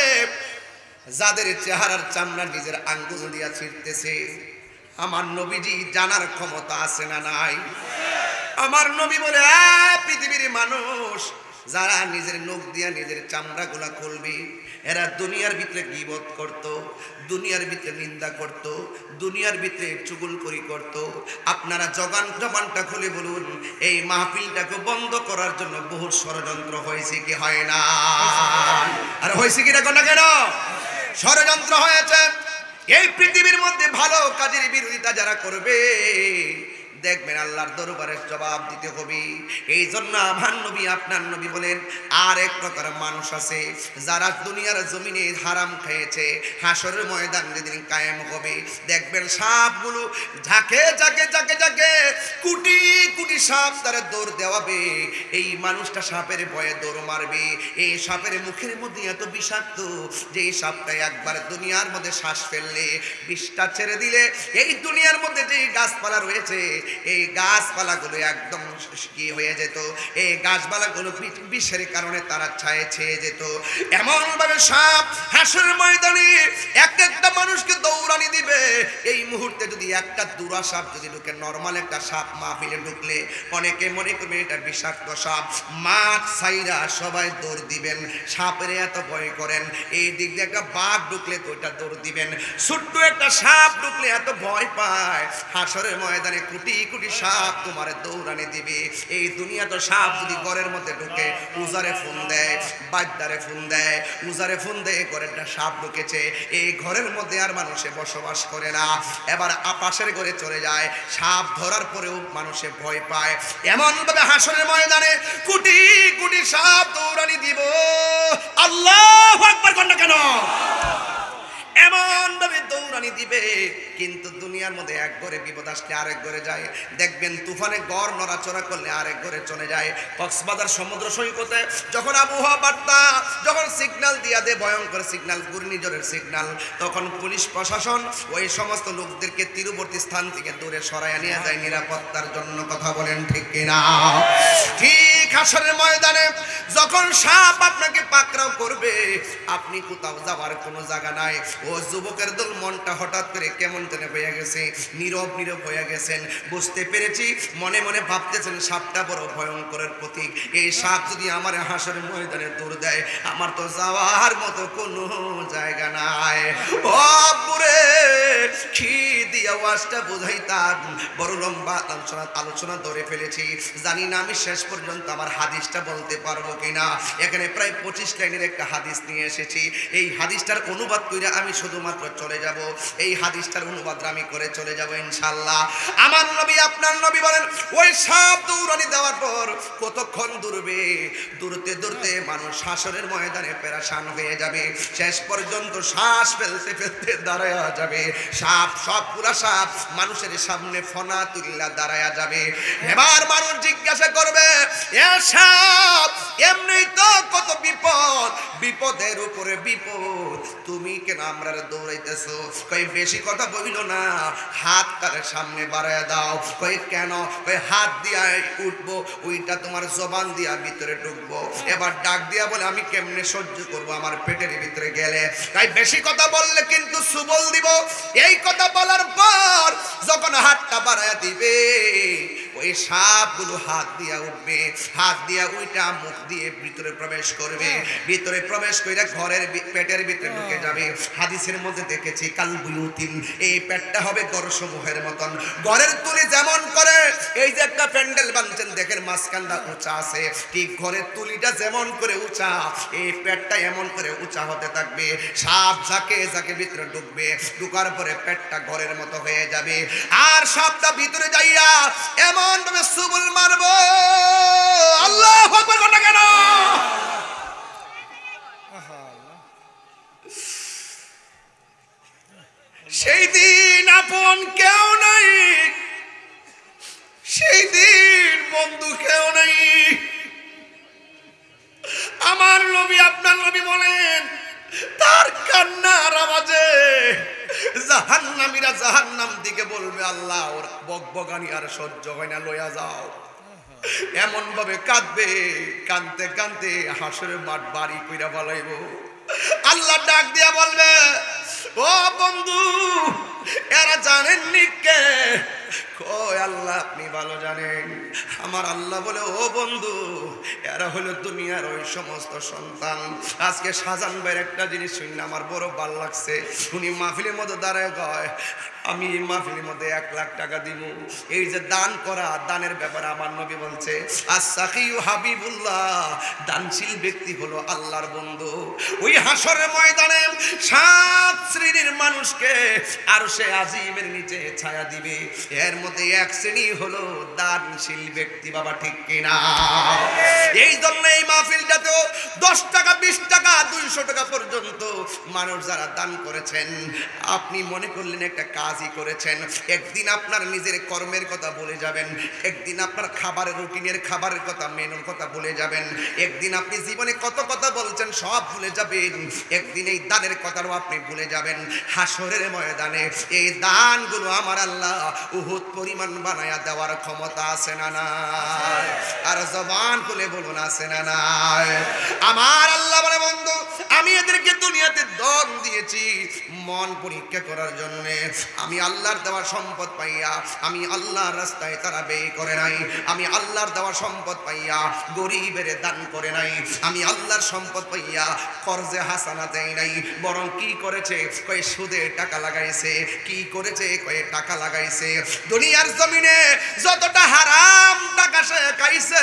যাদের চেহারার চামড়া নিজের আঙ্গুল দিয়ে ছিঁড়তেছে, আমার নবীজি জানার ক্ষমতা আছে না নাই? আমার নবী বলে, পৃথিবীর মানুষ যারা নিজের নখ দিয়া নিজের চামড়া গুলা খুলবে, এরা দুনিয়ার ভিতরে গীবত করত, দুনিয়ার ভিতরে নিন্দা করত, দুনিয়ার ভিতরে চুগলখড়ি করত। আপনারা জবানটা খুলে বলুন, এই মাহফিলটাকে বন্ধ করার জন্য বহু ষড়যন্ত্র হয়েছে কি হয় না? আর হয়েছে কি না কেন? ষড়যন্ত্র হয়েছে। এই পৃথিবীর মধ্যে ভালো কাজের বিরোধিতা যারা করবে, দেখবেন আল্লাহর দরবারে জবাব দিতে হবে। এই জন্য আমার নবী আপনার নবী বলেন, আর এক প্রকার মানুষ আছে যারা দুনিয়ার জমিনে হারাম খেয়েছে, হাসরের ময়দান যেদিন কায়েম হবে, দেখবেন সাপগুলো ঝাঁকে ঝাঁকে ঝাঁকে ঝাঁকে কোটি কোটি সাপ তারা দৌড় দেওয়াবে। এই মানুষটা সাপের ভয়ে দৌড় মারবে। এই সাপের মুখের মধ্যে এত বিষাক্ত যে এই সাপটা একবার দুনিয়ার মধ্যে শ্বাস ফেললে, বিষটা ছেড়ে দিলে, এই দুনিয়ার মধ্যে যে গাছপালা রয়েছে, এই গাছপালাগুলো একদম কি হয়ে যেত, এই গাছপালাগুলো বিষের কারণে তারা ছায়ে ছেয়ে যেত। এমন ভাবে সাপ হাসরের ময়দানে এক একটা মানুষকে দৌড়ানি দিবে, এই মুহূর্তে যদি একটা দুরা সাপ যদি ঢুকে, নর্মাল একটা সাপ মাহফিলে ঢুকলে অনেকে মনে করবে এটা বিষাক্ত সাপ, মাঠ সাইরা সবাই দৌড় দিবেন, সাপের এত ভয় করেন। এই দিক দিয়ে একটা বাঘ ঢুকলে তো ওইটা দৌড় দিবেন, ছোট্ট একটা সাপ ঢুকলে এত ভয় পায়। হাসরের ময়দানে কোটি কোটি সাপ তোমার দৌড়ানি দিবে। এই দুনিয়া তো সাপ যদি ঘরের মধ্যে ঢুকে, উজারে ফোন দেয়, বাদ্দারে ফোন দেয়, উজারে ফোন দেয় ঘরে একটা সাপ ঢুকেছে, এই ঘরের মধ্যে আর মানুষে বসবাস করে না। এবার পাশের ঘরে চলে যায়, সাপ ধরার পরেও মানুষে ভয় পায়। এমন ভাবে হাসরের ময়দানে কোটি কোটি সাপ দৌড়ানি দিব। আল্লাহু আকবার কোন কেন? এমন ভাবে দৌড়ানি দিবে। কিন্তু দুনিয়ার মধ্যে এক ঘরে বিপদ আসলে আরেক ঘরে যায়, দেখবেন তুফানে গড় নড়াচড়া করলে আরেক ঘরে চলে যায়। কক্সবাজার সমুদ্র সৈকতে যখন আবহাওয়া বার্তা, যখন সিগন্যাল দিয়া দেয়, ভয়ঙ্কর সিগন্যাল, ঘূর্ণিঝড়ের সিগন্যাল, তখন পুলিশ প্রশাসন ওই সমস্ত লোকদেরকে তীরবর্তী স্থান থেকে দূরে সরাইয়া নিয়ে যায় নিরাপত্তার জন্য। কথা বলেন ঠিক কিনা? ঠিক হাসরের ময়দানে যখন সাপ আপনাকে পাকড়াও করবে, আপনি কোথাও যাওয়ার কোনো জায়গা নাই। ও যুবকের দল মনটা হঠাৎ করে কেমন যেন হয়ে গেছে, নীরব নীরব হয়ে গেছেন। বুঝতে পেরেছি, মনে মনে ভাবতেছেন সাপটা বড় ভয়ঙ্করের প্রতীক। এই সাপ যদি আমার হাসরের ময়দানে দৌড় দেয়, আমার তো যাওয়ার মতো কোনো জায়গা নাই। ও বুড়ে কি দিয়া ওয়াজটা বুঝাইতাম, বড় লম্বা আলোচনা ধরে ফেলেছি। জানি না আমি শেষ পর্যন্ত আমার হাদিসটা বলতে পারবো কিনা। এখানে প্রায় 25 লাইনের একটা হাদিস নিয়ে এসেছি। এই হাদিসটার অনুবাদ করে আমি শুধুমাত্র চলে যাব। এই হাদিসটার অনুবাদ আমি করে চলে যাব ইনশাআল্লাহ। আমার নবী আপনার নবী বলেন, ওই সাপ দৌড়ানি দেওয়ার পর কতক্ষণ দৌড়বে, দৌড়তে দৌড়তে মানুষ হাসরের ময়দানে পেরেশান হয়ে যাবে। শেষ পর্যন্ত শ্বাস ফেলতে ফেলতে দাঁড়ায়া যাবে। সাপ, সবগুলা সাপ মানুষের সামনে ফনা তুলিয়া দাঁড়ায়া যাবে। এবার মানুষ জিজ্ঞাসা করবে, এ সাপ, এমনি তো কত বিপদ, বিপদের উপরে বিপদ, তুমি কেন আমরা দৌড়াইতেছো? কই বেশি কথা বলিল না, হাত তার সামনে বাড়ায় দাও। কই কেন? কই হাত দিয়া উঠবো, ওইটা তোমার জবান দিয়া ভিতরে ঢুকবো। এবার ডাক দিয়া বলে, আমি কেমনে সহ্য করবো আমার পেটের ভিতরে গেলে? তাই বেশি কথা বললে কিন্তু সুবল দিব। এই কথা বলার পর যখন হাতটা বাড়ায় দিবে, ওই সাপগুলো হাত দিয়া উঠবে, হাত দিয়া ওইটা মুখ দিয়ে ভিতরে প্রবেশ করবে, ভিতরে প্রবেশ করে ঘরের পেটের ভিতরে ঢুকে যাবে। হাদিসের মধ্যে দেখেছি কালবুয়ুতিন, এই পেটটা হবে ঘরসমূহের মতন। ঘরের তুলি যেমন করে, এই যে একটা প্যান্ডেল বানছেন দেখেন মাঝখানটা উঁচা আছে, ঠিক ঘরের তুলিটা যেমন করে উঁচা, এই পেটটা এমন করে উঁচা হতে থাকবে। সাপ যাকে যাকে ভিতরে ঢুকবে, ঢুকার পরে পেটটা ঘরের মতো হয়ে যাবে। আর সাপটা ভিতরে যাইয়া এমন ভাবে সুবুল মারবো, আল্লাহু আকবার কোনটা কেন? সেই দিন আপন কেউ নাই, সেই দিন বন্ধু কেউ নাই। আমার নবী আপনার নবী বলেন, তার কান্নার আওয়াজে জাহান্নামীরা জাহান্নাম দিকে বলবে, আল্লাহ ওর বকবকানি আর সহ্য হয় না, লইয়া যাও। এমন ভাবে কাঁদবে, কাঁদতে কাঁদতে হাসরের মাঠ বাড়ি কইরা বলাইব। আল্লাহ ডাক দিয়া বলবে, ও বন্ধু, এরা জানেননি কে? কই আল্লাহ আপনি ভালো জানেন। আমার আল্লাহ বলে, ও বন্ধু, এরা হলো দুনিয়ার ওই সমস্ত সন্তান। আজকে শাহজাহান ভাইয়ের একটা জিনিস শুনলে আমার বড় ভালো লাগছে। উনি মাহফিলের মধ্যে দাঁড়ায় কয়, আমি এই মাহফিলের মধ্যে 1 লাখ টাকা দিব। এই যে দান করা, দানের ব্যাপারে আমার নবী বলছে, আস-সাখিয়ু হাবিবুল্লাহ, দানশীল ব্যক্তি হলো আল্লাহর বন্ধু। ওই হাসরের ময়দানে 7 শ্রেণীর মানুষকে আরশে আজিমের নিচে ছায়া দিবে। এর মধ্যে 1 শ্রেণী হলো দানশীল ব্যক্তি। বাবা ঠিক কিনা? এই জন্য এই মাহফিলটাতেও 10 টাকা, 20 টাকা, 200 টাকা পর্যন্ত মানুষ যারা দান করেছেন, আপনি মনে করলেন একটা কাজই করেছেন। একদিন আপনার নিজের কর্মের কথা ভুলে যাবেন, একদিন আপনার খাবারের রুটিনের খাবারের কথা, মেনুর কথা ভুলে যাবেন, একদিন আপনি জীবনে কত কথা বলছেন সব ভুলে যাবেন, একদিন এই দানের কথাও আপনি ভুলে যাবেন। হাসরের ময়দানে এই দানগুলো আমার আল্লাহ উহুদ পরিমাণ বানায়া দেওয়ার ক্ষমতা আছে না নাই? আর জবান খুলে বলুন আছে না নাই? আমার আল্লাহ বলে, বন্ধু আমি এদেরকে দুনিয়াতে ধন দিয়েছি মন পরীক্ষা করার জন্য। আমি আল্লাহর দেওয়া সম্পদ পাইয়া আমি আল্লাহর রাস্তায় তারা ব্যয় করে নাই। আমি আল্লাহর দেওয়া সম্পদ পাইয়া গরিবের দান করে নাই। আমি আল্লাহর সম্পদ পাইয়া কর্জে হাসানা দেয় নাই, বরং কি করেছে কয় সুদে টাকা লাগাইছে। কি করেছে কয় টাকা লাগাইছে। দুনিয়ার জমিনে যতটা হারাম টাকা সে খাইছে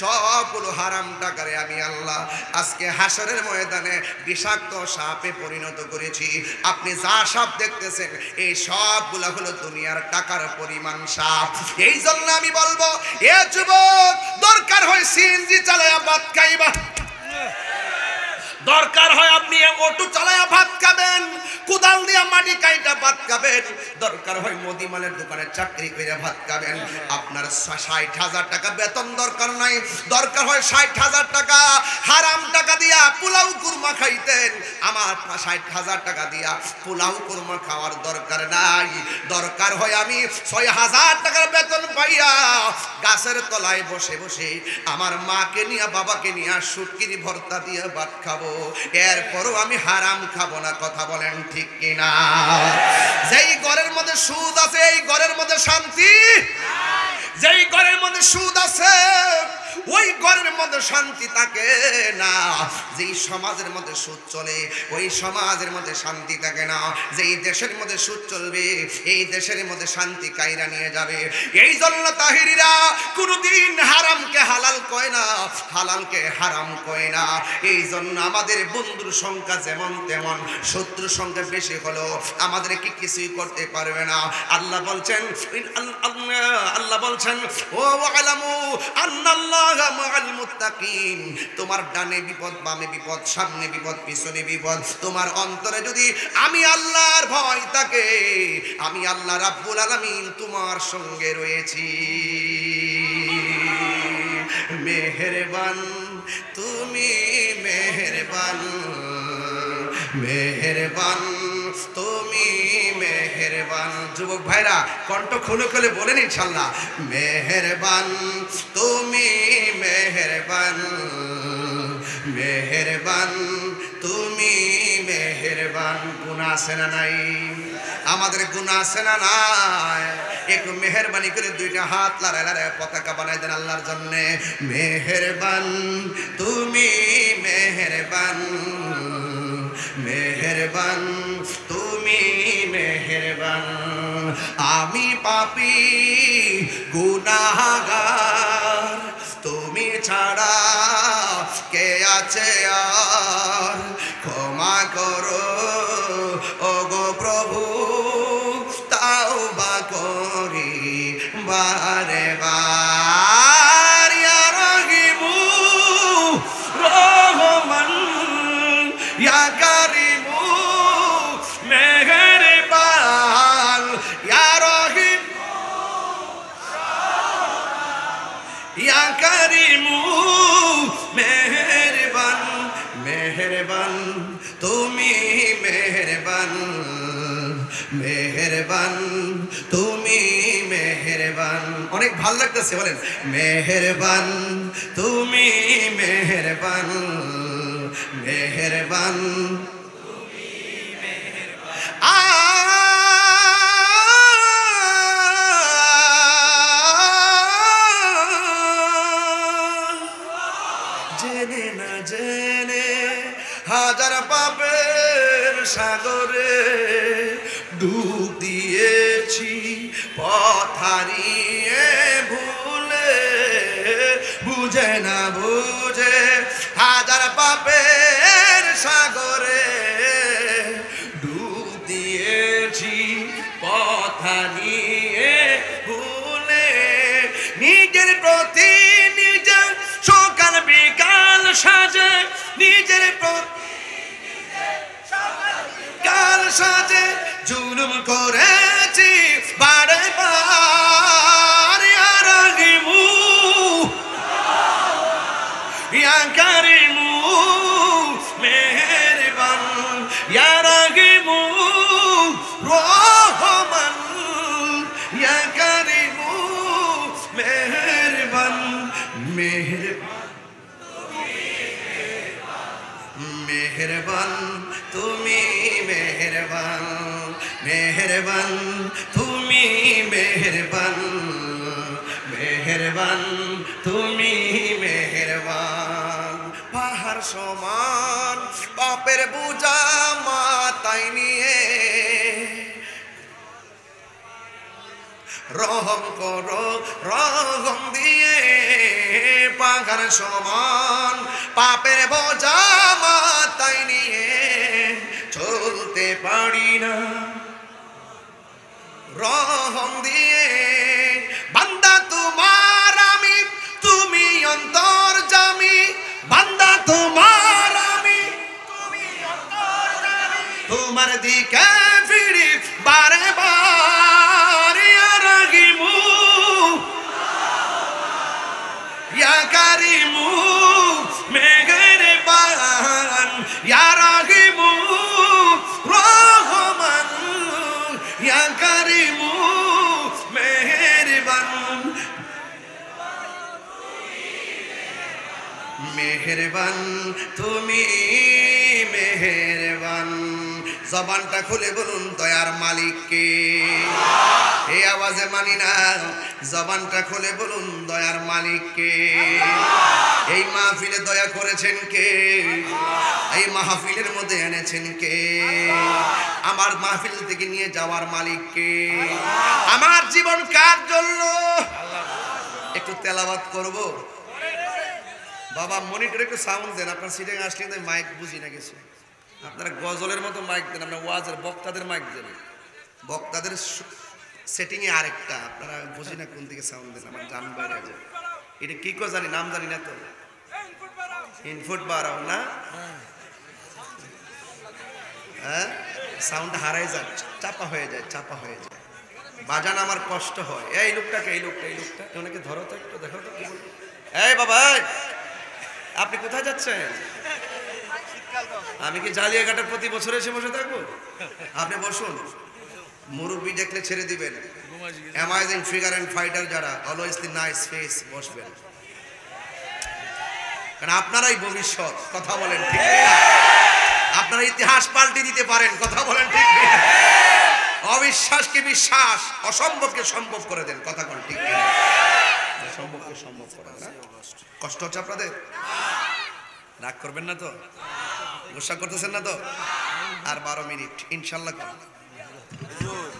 সবগুলো হারাম টাকারে আমি আল্লাহ আজকে হাসরের ময়দানে বিষাক্ত সাপে পরিণত করেছি। আপনি যা সাপ দেখতেছেন এই সবগুলো হলো দুনিয়ার টাকার পরিমাণ সাপ। এই জন্য আমি বলবো এ যুবক, দরকার হয় সিএনজি চালায়া ভাত খাইবা, দরকার হয় আপনি অটো চালায়া ভাত খাবেন, কোদাল দিয়া মাটি কাইটা ভাত খাবেন, দরকার হয় মুদিমালের দোকানে চাকরি করে ভাত খাবেন। আপনার ৬০,০০০ টাকা বেতন দরকার নাই, দরকার হয় ৬০,০০০ টাকা হারাম টাকা দিয়া পোলাও কুরমা খাইতেন। আমার ৬০,০০০ টাকা দিয়া পোলাও কুরমা খাওয়ার দরকার নাই। দরকার হয় আমি ৬০০০ টাকার বেতন পাইয়া গাছের তলায় বসে বসে আমার মাকে নিয়ে বাবাকে নিয়ে শুটকির ভর্তা দিয়ে ভাত খাবো। এরপরও আমি হারাম খাবো না। কথা বলেন ঠিক কিনা? যেই ঘরের মধ্যে সুদ আছে এই ঘরের মধ্যে শান্তি, যেই ঘরের মধ্যে সুদ আছে ওই ঘরের মধ্যে শান্তি থাকে না। যেই সমাজের মধ্যে সুদ চলে ওই সমাজের মধ্যে শান্তি থাকে না। যেই দেশের মধ্যে সুদ চলবে এই দেশের মধ্যে শান্তি কায়রা নিয়ে যাবে। এই জন্য তাহিরিরা কোনোদিন হারামকে হালাল কয় না, হালালকে হারাম কয় না। এই জন্য আমাদের বন্ধুর সংখ্যা যেমন তেমন, শত্রুর সংখ্যা বেশি হলো আমাদেরকে কিছুই করতে পারবে না। আল্লাহ বলছেন আল্লাহ বলছেন ও আলামু আন্নাল্লাহ মাআল মুত্তাকিন। তোমার ডানে বিপদ, বামে বিপদ, সামনে বিপদ, পিছনে বিপদ, তোমার অন্তরে যদি আমি আল্লাহর ভয় থাকে আমি আল্লাহ রাব্বুল আলামিন তোমার সঙ্গে রয়েছি। মেহেরবান তুমি মেহেরবান, মেহেরবান তুমি মেহেরবান। যুবক ভাইরা কণ্ঠ খুলে খুলে বলেন ইনশাআল্লাহ, মেহেরবান তুমি মেহেরবান, মেহেরবান তুমি মেহেরবান। গুনাহ আছে না নাই? আমাদের গুনাহ আছে না নাই? একটু মেহেরবানি করে দুইটা হাত লড়াই লড়াই পতাকা বানাই দেন আল্লাহর জন্য। মেহেরবান তুমি মেহেরবান, মেহেরবান তুমি মেহেরবান। আমি পাপী গুনাহগার, তুমি ছাড়া কে আছে আর? ক্ষমা করো ওগো প্রভু, তাওবা করি বারে বার। ইয়া রাহিমু রহমান, ইয়া কারিমু মেহেরবান, ইয়া রহিম ইয়া কারিমু মেহেরবান। মেহেরবান তুমি মেহেরবান, মেহেরবান তুমি মেহেরবান। অনেক ভালো লাগতেছে, বলেন মেহেরবান তুমি মেহেরবান, মেহেরবান তুমি মেহেরবান। জেনে না জেনে হাজার পাপের সাগরে ডুব দিয়েছি, পথ হারিয়ে ভুলে, বুঝে না বুঝে হাজার পাপের সাগরে ডুব দিয়েছি, পথ হারিয়ে ভুলে। নিজের প্রতি নিজে সকাল বিকাল সাজে, নিজের প্রতি কাল সাজে জুলুম করেছি বারে বার। ইয়া রাহিমু ইয়া কারিমু মেহেরবান, ইয়া রাহিমু রহমান, ইয়া কারিমু মেহেরবান। মেহেরবান মেহেরবান তুমি মেহেরবান, মেহেরবান তুমি মেহেরবান, মেহেরবান তুমি মেহেরবান। পাহাড় সমান পাপের বোঝা মাথায় নিয়ে রহম করো রহম দিয়ে, পাহাড় সমান পাপের বোঝা মাথায় নিয়ে চলতে পারি না, রহম দিয়ে। বান্দা তোমার আমি, তুমি অন্তর্যামী, বান্দা তোমার আমি, তুমি অন্তর্যামী, তোমার দিকে ফিরি বারে বার। ইয়া রাহিমু ইয়া কারিমু মেহেরবান, ইয়া রাহিমু রহমান, ইয়া কারিমু মেহেরবান, মেহেরবান তুমি মেহেরবান। জবানটা খুলে বলুন দয়ার মালিক কে? এই আওয়াজে মানি না। জবানটা খুলে বলুন দয়ার মালিক কে? এই মাহফিলে দয়া করেছেন কে? এই মাহফিলের মধ্যে এনেছেন কে? আমার মাহফিল থেকে নিয়ে যাওয়ার মালিক কে? আমার জীবন কার জন্য? একটু তেলাওয়াত করব। বাবা মনিটরে একটু সাউন্ড দেন। আপনার সিটে আসলে মাইক বুঝি না কিছু। আপনারা গজলের মতো মাইক দেন, আপনার ওয়াজের বক্তাদের মাইক দেন। বক্তাদের সেটিং এ আরেকটা, আপনারা বুঝি না কোন দিকে সাউন্ড দেন। আমার জান বাইরে আছে, এটা কি করে জানি, নাম জানি না তো। ইনপুট বাড়াও না, হ্যাঁ সাউন্ড হারাই যায়, চাপা হয়ে যায়, চাপা হয়ে যায়। বাজান আমার কষ্ট হয়। এই লোকটাকে, এই লোকটা, এই লোকটা ওনাকে ধরো তো একটু, দেখো তো কি বল। এই বাবা আপনি কোথায় যাচ্ছেন? আমি কি জালিয়াঘাটের প্রতি বছর এসে বসে থাকবো? আপনি বসুন, মুরব্বী দেখলে ছেড়ে দিবেন। অ্যামাজিং ফিগার অ্যান্ড ফাইটার যারা, অলওয়েজ দি নাইস ফেস, বসবেন। কারণ আপনারাই ভবিষ্যৎ। কথা বলেন ঠিক না? আপনারা ইতিহাস পাল্টে দিতে পারেন। কথা বলেন ঠিক না? অবিশ্বাসকে বিশ্বাস, অসম্ভবকে সম্ভব করে দেন। কথা বলেন ঠিক না? সম্ভবকে সম্ভব করেন না। কষ্ট হচ্ছে আপনাদের? রাগ করবেন না তো? গুসা করতেছেন না তো? আর 12 মিনিট ইনশাল্লাহ।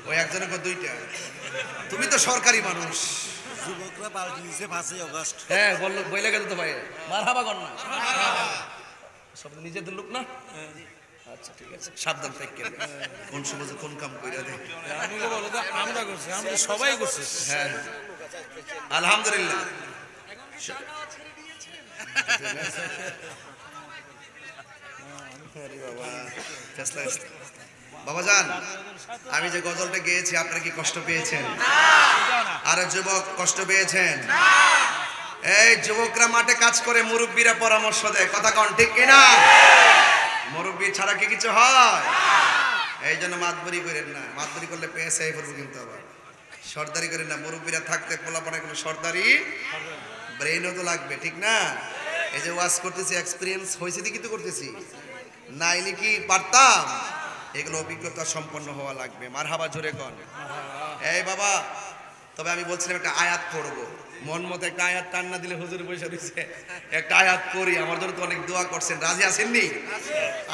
ওই একজনের দুইটা। তুমি তো সরকারি মানুষ।
যুবকরা পাল্টি দিয়েছে 5 আগস্ট।
হ্যাঁ বললো, বইলে গেল তো ভাই। মারহাবা কর না, সব নিজেদের লোক না। আচ্ছা ঠিক আছে, সাবধান থাকেন। কোন সময় কোন কাম কইরা দে।
আমি বলো তো, আমরা করছি, আমরা সবাই করছি।
হ্যাঁ আলহামদুলিল্লাহ। বাবাজান আমি যে গজলটা গেয়েছি আপনারা কি কষ্ট পেয়েছেন? আরে যুবক কষ্ট পেয়েছেন? এই যুবকরা মাঠে কাজ করে, মুরব্বীরা পরামর্শ দেয়। কথা কন ঠিক কিনা? মুরব্বী ছাড়া কি কিছু হয়? এই জন্য মাতবরি করেন না। মাতবরি করলে পেয়েছে করবো, কিন্তু আবার সর্দারি করেন না। মুরব্বীরা থাকতে পোলাপানে কোনো সর্দারি ব্রেইনও তো লাগবে, ঠিক না? এই যে ওয়াজ করতেছি, এক্সপিরিয়েন্স হয়েছে দেখি তো করতেছি, নাইলে কি পারতাম? এগুলো অভিজ্ঞতা সম্পন্ন হওয়া লাগবে। মারহাবা জোরে কন। এই বাবা, তবে আমি বলছিলাম একটা আয়াত পড়বো। মন মতো একটা আয়াত টান না দিলে হুজুর বসে রয়েছে, একটা আয়াত করি। আমার জন্য তো অনেক দোয়া করছেন, রাজি আছেননি?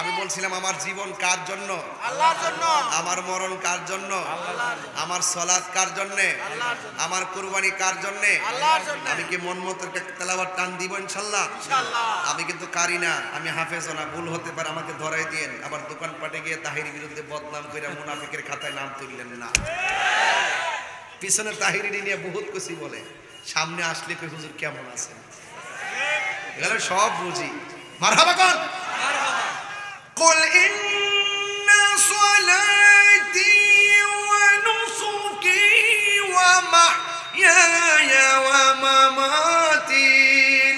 আমি বলছিলাম আমার জীবন কার জন্য?
আল্লাহর জন্য।
আমার মরণ কার জন্য? আমার সালাত কার জন্য? আমার কুরবানি কার জন্য?
আল্লাহর জন্য।
আমি কি মন মতো একটা তেলাওয়াত টান দিব ইনশাআল্লাহ? আমি কিন্তু কারি না, আমি হাফেজ না, ভুল হতে পারে, আমাকে ধরাই দিয়েন। আবার দোকানপাটে গিয়ে তাহির বিরুদ্ধে বদনাম করে মুনাফিকের খাতায় নাম তুললেন না। পিছনে তাহিরি নিয়ে বহুত কিছু বলে, সামনে আসলে কই হুজুর কেমন আছেন, এগুলো সব বুঝি। মারহাবা কর। কুল ইন্না সলাতি ওয়া নুসুকি ওয়া মাহইয়ায়া ওয়া মামাতি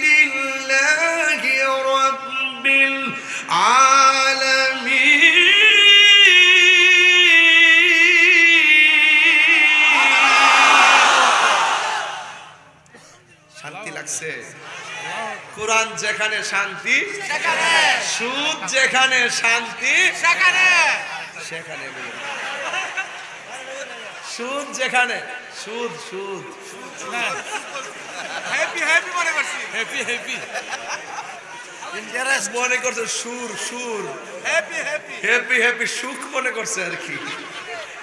লিল্লাহি রাব্বিল আলামিন। শান্তি লাগছে? কোরআন যেখানে শান্তি
সেখানে
সুদ যেখানে শান্তি
সেখানে
সেখানে সুদ যেখানে সুদ সুদ
হ্যাপি হ্যাপি মনে করছি
হ্যাপি হ্যাপি
ইন্টারেস্ট
মনে করছে সুর সুর
হ্যাপি হ্যাপি
হ্যাপি হ্যাপি সুখ মনে করছে আর কি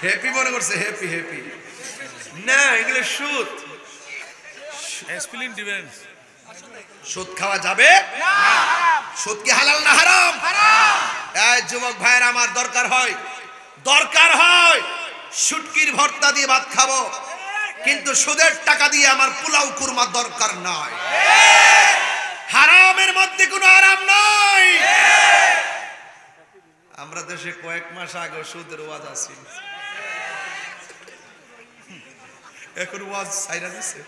হ্যাপি মনে করছে হ্যাপি হ্যাপি না এগুলো সুদ
স্পেলিং ডিফারেন্স
সুদ খাওয়া যাবে সুদ কি হালাল না হারাম এই যুবক ভাইয়ের আমার দরকার হয় শুটকির ভর্তা দিয়ে ভাত খাবো কিন্তু সুদের টাকা দিয়ে আমার পোলাও কুরমা দরকার নয় হারামের মধ্যে কোনো আরাম নাই আমরা দেশে কয়েক মাস আগে সুদের ওয়াজ আছিল এখন ওয়াজ সাইরা দিছে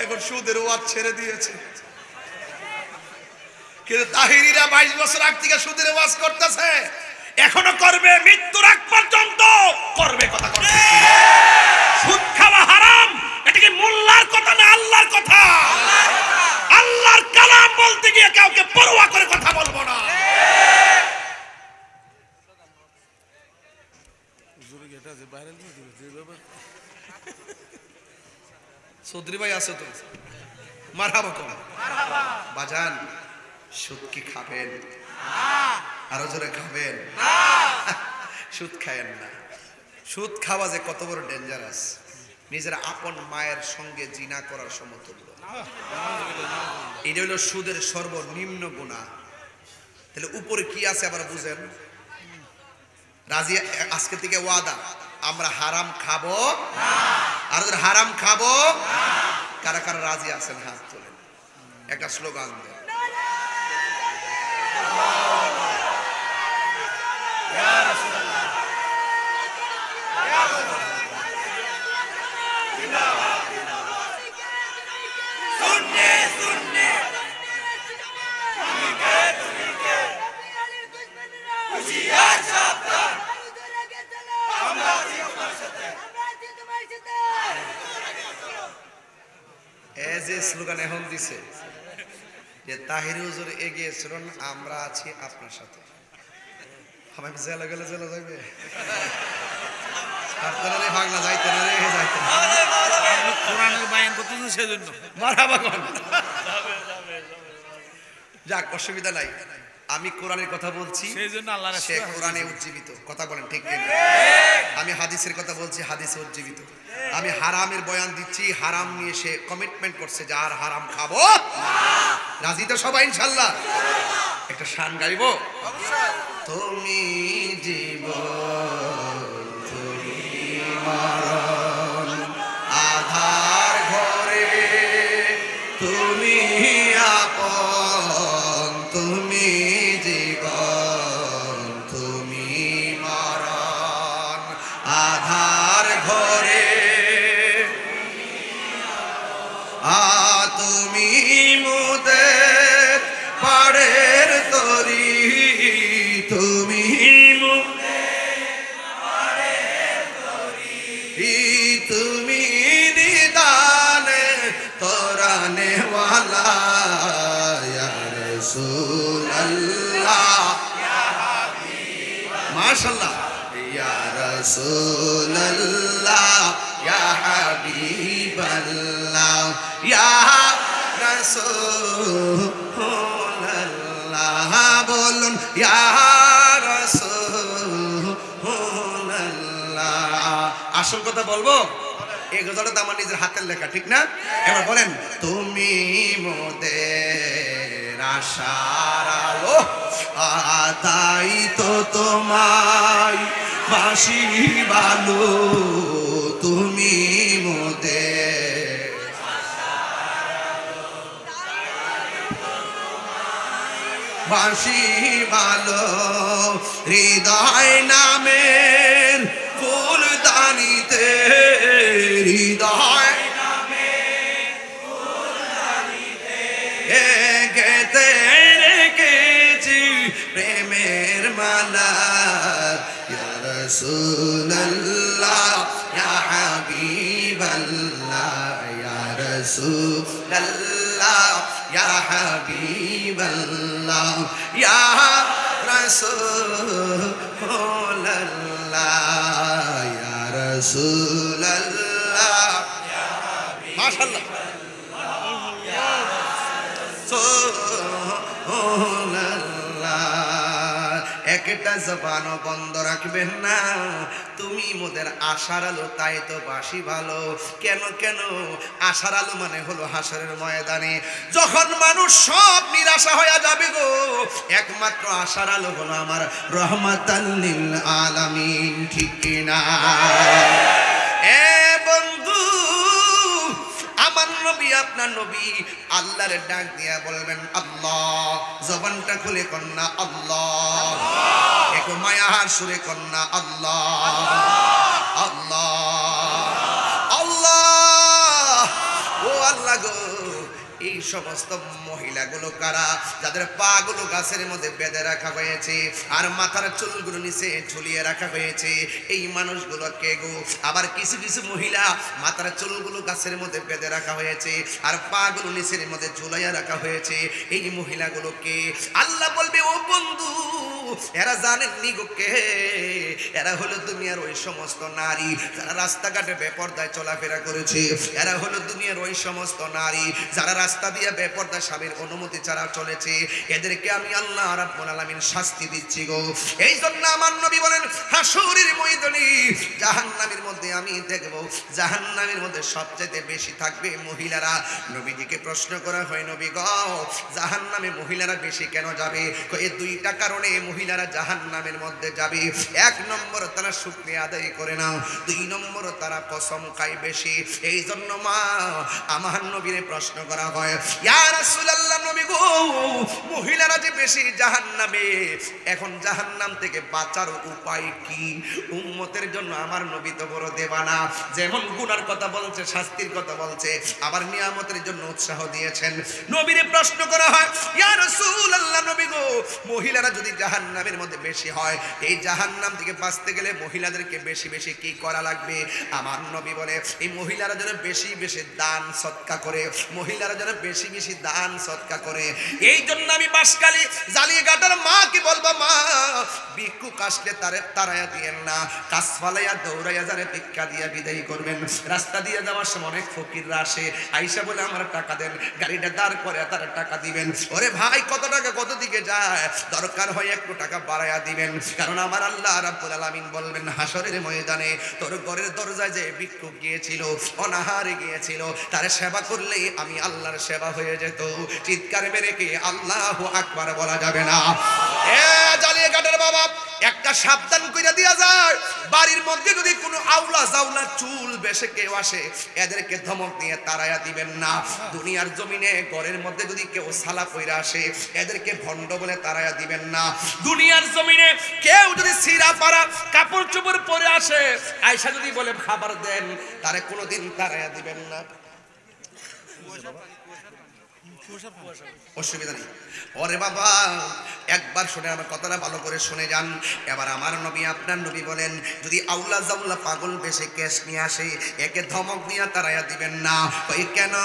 এখন সুদের ওয়াজ ছেড়ে দিয়েছে কিন্তু তাহিরিরা 22 বছর আগ থেকে সুদের ওয়াজ করতেছে এখনো করবে মৃত্যুর আগ পর্যন্ত করবে কথা করবে সুদ খাওয়া হারাম এটা কি মোল্লার কথা না আল্লাহর কথা আল্লাহর কালাম বলতে গিয়ে কাউকে পরোয়া করে কথা বলবো না
এটা যে ভাইরাল যে বাবা
চৌধুরী ভাই আছে তো মারহাবা কম বাজান সুদ কি খাবেন আরো জোরে খাবেন সুদ খায়েন না সুদ খাওয়া যে কত বড় ডেঞ্জারাস নিজের আপন মায়ের সঙ্গে জিনা করার সমতুল্য এটা হলো সুদের সর্বনিম্ন গুনাহ তাহলে উপরে কি আছে আবার বুঝেন রাজি আজকে থেকে ওয়াদা আমরা হারাম খাবো আর হারাম খাবো কারা কারা রাজি আছেন হাত তোলেন একটা স্লোগান দেন যে স্লোগান এখন দিছে যে তাহির হুজুর এগিয়ে চলুন আমরা আছি আপনার সাথে আমি জেলা গেলে জেলা যাবে আপনারা ভাগনা যাইতে না রে যাইতে না
কোরআনের বায়ান করতেছেন সেজন্য
মারহাবা কোন যাক অসুবিধা নাই আমি কোরআনের কথা বলছি
সেইজন্য আল্লাহর
সে কোরআনে উজ্জীবিত কথা বলেন ঠিক কিনা আমি হাদিসের কথা বলছি হাদিসে উজ্জীবিত আমি হারামের বয়ান দিচ্ছি হারাম নিয়ে সে কমিটমেন্ট করছে যে আর হারাম খাবো রাজি তো সবাই ইনশাআল্লাহ একটা শান গাইবো তুমি জীবন তুমি মরণ আধার ঘরে তুমি আপন তুমি জীবন তুমি মরণ আধার ঘরে তুমি মুদের পাড়ের তরি তুমি তুমি নিদানে তোরানে ওয়ালা ইয়া রাসূলুল্লাহ মাশাআল্লাহ ইয়া রাসূলুল্লাহ ইয়া হাবিবাল্লাহ ইয়া রাসূলুল্লাহ বলুন ইয়া রাসূলুল্লাহ আসল কথা বলবো এই গজলটা তো আমার নিজের হাতের লেখা ঠিক না এবার বলেন তুমি মোদের আশার আলো তাই তো তোমায় বাসি ভালো তুমি মোদের বাসি ভালো হৃদয় নামের ফুলদানিতে হৃদয় গেতে রেখেছি প্রেমের মালা ইয়া রাসূলুল্লাহ ইয়া হাবিবাল্লাহ ইয়া রাসূলাল্লাহ ইয়া হাবিবাল্লাহ ইয়া রাসূলাল্লাহ ইয়া রাসূলাল্লাহ মাশাআল্লাহ একটা জবানও বন্ধ রাখবেন না। তুমি মোদের আশার আলো, তাই তো বাসি ভালো। কেন কেন? আশার আলো মানে হলো হাসরের ময়দানে যখন মানুষ সব নিরাশা হয়ে যাবে গো, একমাত্র আশার আলো হলো আমার রহমাতাল লিল আলামিন। ঠিক কিনা? এ বন্ধু, আমার নবী, আপনার নবী আল্লাহর ডাক দিয়া বলবেন আল্লাহ। জবানটা খুলে কন্যা আল্লাহ, একটু মায়ার সুরে কন্যা আল্লাহ আল্লাহ আল্লাহ। ও আল্লাহ গো, এই সমস্ত মহিলাগুলো কারা? যাদের পা গুলো গাছের মধ্যে বেঁধে রাখা হয়েছে আর মাথার চুলগুলো নিচে ঝুলিয়ে রাখা হয়েছে, এই মানুষগুলো কে গো? আবার কিছু কিছু মহিলা মাথার চুলগুলো গাছের মধ্যে বেঁধে রাখা হয়েছে আর পা গুলো নিচের মধ্যে ঝুলাইয়া রাখা হয়েছে, এই মহিলাগুলো কে? আল্লাহ বলবে ও বন্ধু, এরা জানেননি গো কে? এরা হলো দুনিয়ার ওই সমস্ত নারী যারা রাস্তাঘাটে বেপরদায় চলাফেরা করেছে। এরা হলো দুনিয়ার ওই সমস্ত নারী যারা রাস্তা দিয়ে বেপরদা স্বামীর অনুমতি ছাড়া চলেছে। এদেরকে আমি আল্লাহ রাব্বুল আলামিন শাস্তি দিচ্ছি গো। এই জন্য আমার নবী বলেন হাসরের ময়দানে জাহান্নামের মধ্যে আমি দেখব, জাহান্নামের মধ্যে সবচেয়ে বেশি থাকবে মহিলারা। নবীজিকে প্রশ্ন করা হয়, নবী গো, জাহান্নামে মহিলারা বেশি কেন যাবে? এই দুইটা কারণে মহিলারা জাহান্নামের মধ্যে যাবে। এক নম্বর, তারা শুকরিয়া আদায় করে না। দুই নম্বর, তারা কসম খায় বেশি। এই জন্য মা আমার নবীরে প্রশ্ন করা হয়, ইয়া রাসূলুল্লাহ, নবী গো, মহিলারা যে বেশি জাহান্নামে, এখন জাহান্নাম থেকে বাঁচার উপায় কি? উম্মতের জন্য আমার নবী তো বড় দেবানা, যেমন গুনার কথা বলছে, শাস্তির কথা বলছে, আবার নিয়ামতের জন্য উৎসাহ দিয়েছেন। নবীরে প্রশ্ন করা হয়, ইয়া রাসূলুল্লাহ, নবী গো, মহিলারা যদি জাহান্নামের মধ্যে বেশি হয়, এই জাহান্নাম থেকে বাঁচতে গেলে মহিলাদেরকে বেশি বেশি কি করা লাগবে? আমার নবী বলে, এই মহিলারা যেন বেশি বেশি দান সদকা করে, মহিলারা যেন বেশি বেশি দান সদকা করে। এই জন্য আমি বাসকালী জালিয়াঘাটার মাকে বলবো, মা, ভিক্ষুক আসলে তারায়া দিয়েন না, কাজ ফালাইয়া দৌড়াইয়া যারে ভিক্ষা দিয়া বিদায় করবেন। রাস্তা দিয়ে যাওয়ার সময় অনেক ফকিররা আসে, আইসা বলে আমার টাকা দেন, গাড়িটা দাঁড় করে তারা টাকা দিবেন। ওরে ভাই, কত টাকা কত দিকে যায়, দরকার হয় একটু টাকা বাড়াইয়া দিবেন, কারণ আমার আল্লাহ রাব্বুল আলামিন বলবেন হাসরের ময়দানে তোর ঘরের দরজায় যে ভিক্ষুক গিয়েছিল, অনাহারে গিয়েছিল, তার সেবা করলেই আমি আল্লাহর সেবা হয়ে যেত। চিৎকার মেরে কি আল্লাহু আকবার বলা যাবে না? এ জালিয়াঘাটের বাবা, একটা সাবধান কইরা দিয়া যায়, বাড়ির মধ্যে যদি কোনো আউলা জাউলা চুল বেশে কেউ আসে, এদেরকে ধমক দিয়ে তাড়াইয়া দিবেন না। দুনিয়ার জমিনে ঘরের মধ্যে যদি কেউ সালা কইরা আসে, এদেরকে ভণ্ড বলে তাড়াইয়া দিবেন না। দুনিয়ার জমিনে কেউ যদি সিরা পাড়া কাপড় চোপড় পরে আসে, আয়সা যদি বলে খাবার দেন, তারে কোনোদিন তাড়াইয়া দিবেন না। অসুবিধা নেই। ওরে বাবা, একবার শুনে আমার কথাটা ভালো করে শুনে যান। এবার আমার নবী, আপনার নবী বলেন, যদি আউলা জাউলা পাগল বেশে কেস নিয়ে আসে, একে ধমক দিয়া তাড়াইয়া দিবেন না। কই কেন?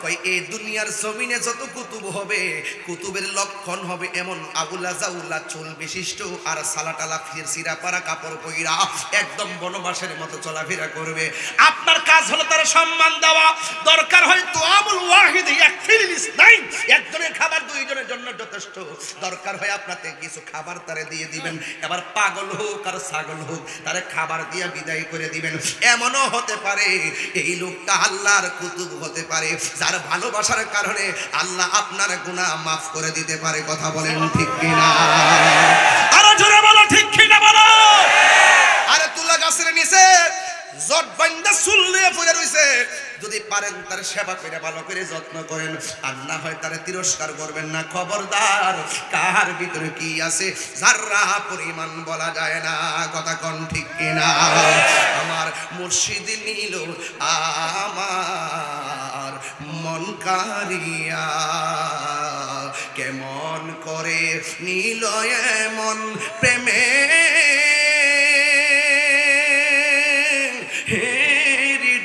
কই এই দুনিয়ার জমিনে যত কুতুব হবে, কুতুবের লক্ষণ হবে এমন আউলা জাউলা চুল বিশিষ্ট আর সালাটালা সিরা পাড়া কাপড় পইরা একদম বনবাসের মতো চলাফেরা করবে। আপনার কাজ হলো তার সম্মান দেওয়া। দরকার হয় তো আমুল ওয়াহিদ ইয়াকফিল ইসনাইন, একজনের খাবার দুইজনের জন্য যথেষ্ট। দরকার হয় আপনাকে কিছু খাবার তারে দিয়ে দিবেন। এবার পাগল হোক আর ছাগল হোক, তারে খাবার দিয়ে বিদায় করে দিবেন। এমনও হতে পারে এই লোকটা আল্লাহর কুতুব হতে পারে, যার ভালোবাসার কারণে আল্লাহ আপনার গুনাহ মাফ করে দিতে পারে। কথা বলেন ঠিক কিনা? আরো জোরে বলো ঠিক কিনা বলো। আরে তুলা গাছের নিচে জট বান্দা চুল্লিয়ে পড়ে রইছে, যদি পারেন তার সেবা করে ভালো করে যত্ন করেন, আর না হয় তারে তিরস্কার করবেন না। খবরদার, কার ভিতরে কি আছে যারা পরিমাণ বলা যায় না। কথা কোন ঠিক কিনা? আমার মুর্শিদ নিল আমার মন কারিয়া, কেমন করে নিল এমন প্রেমে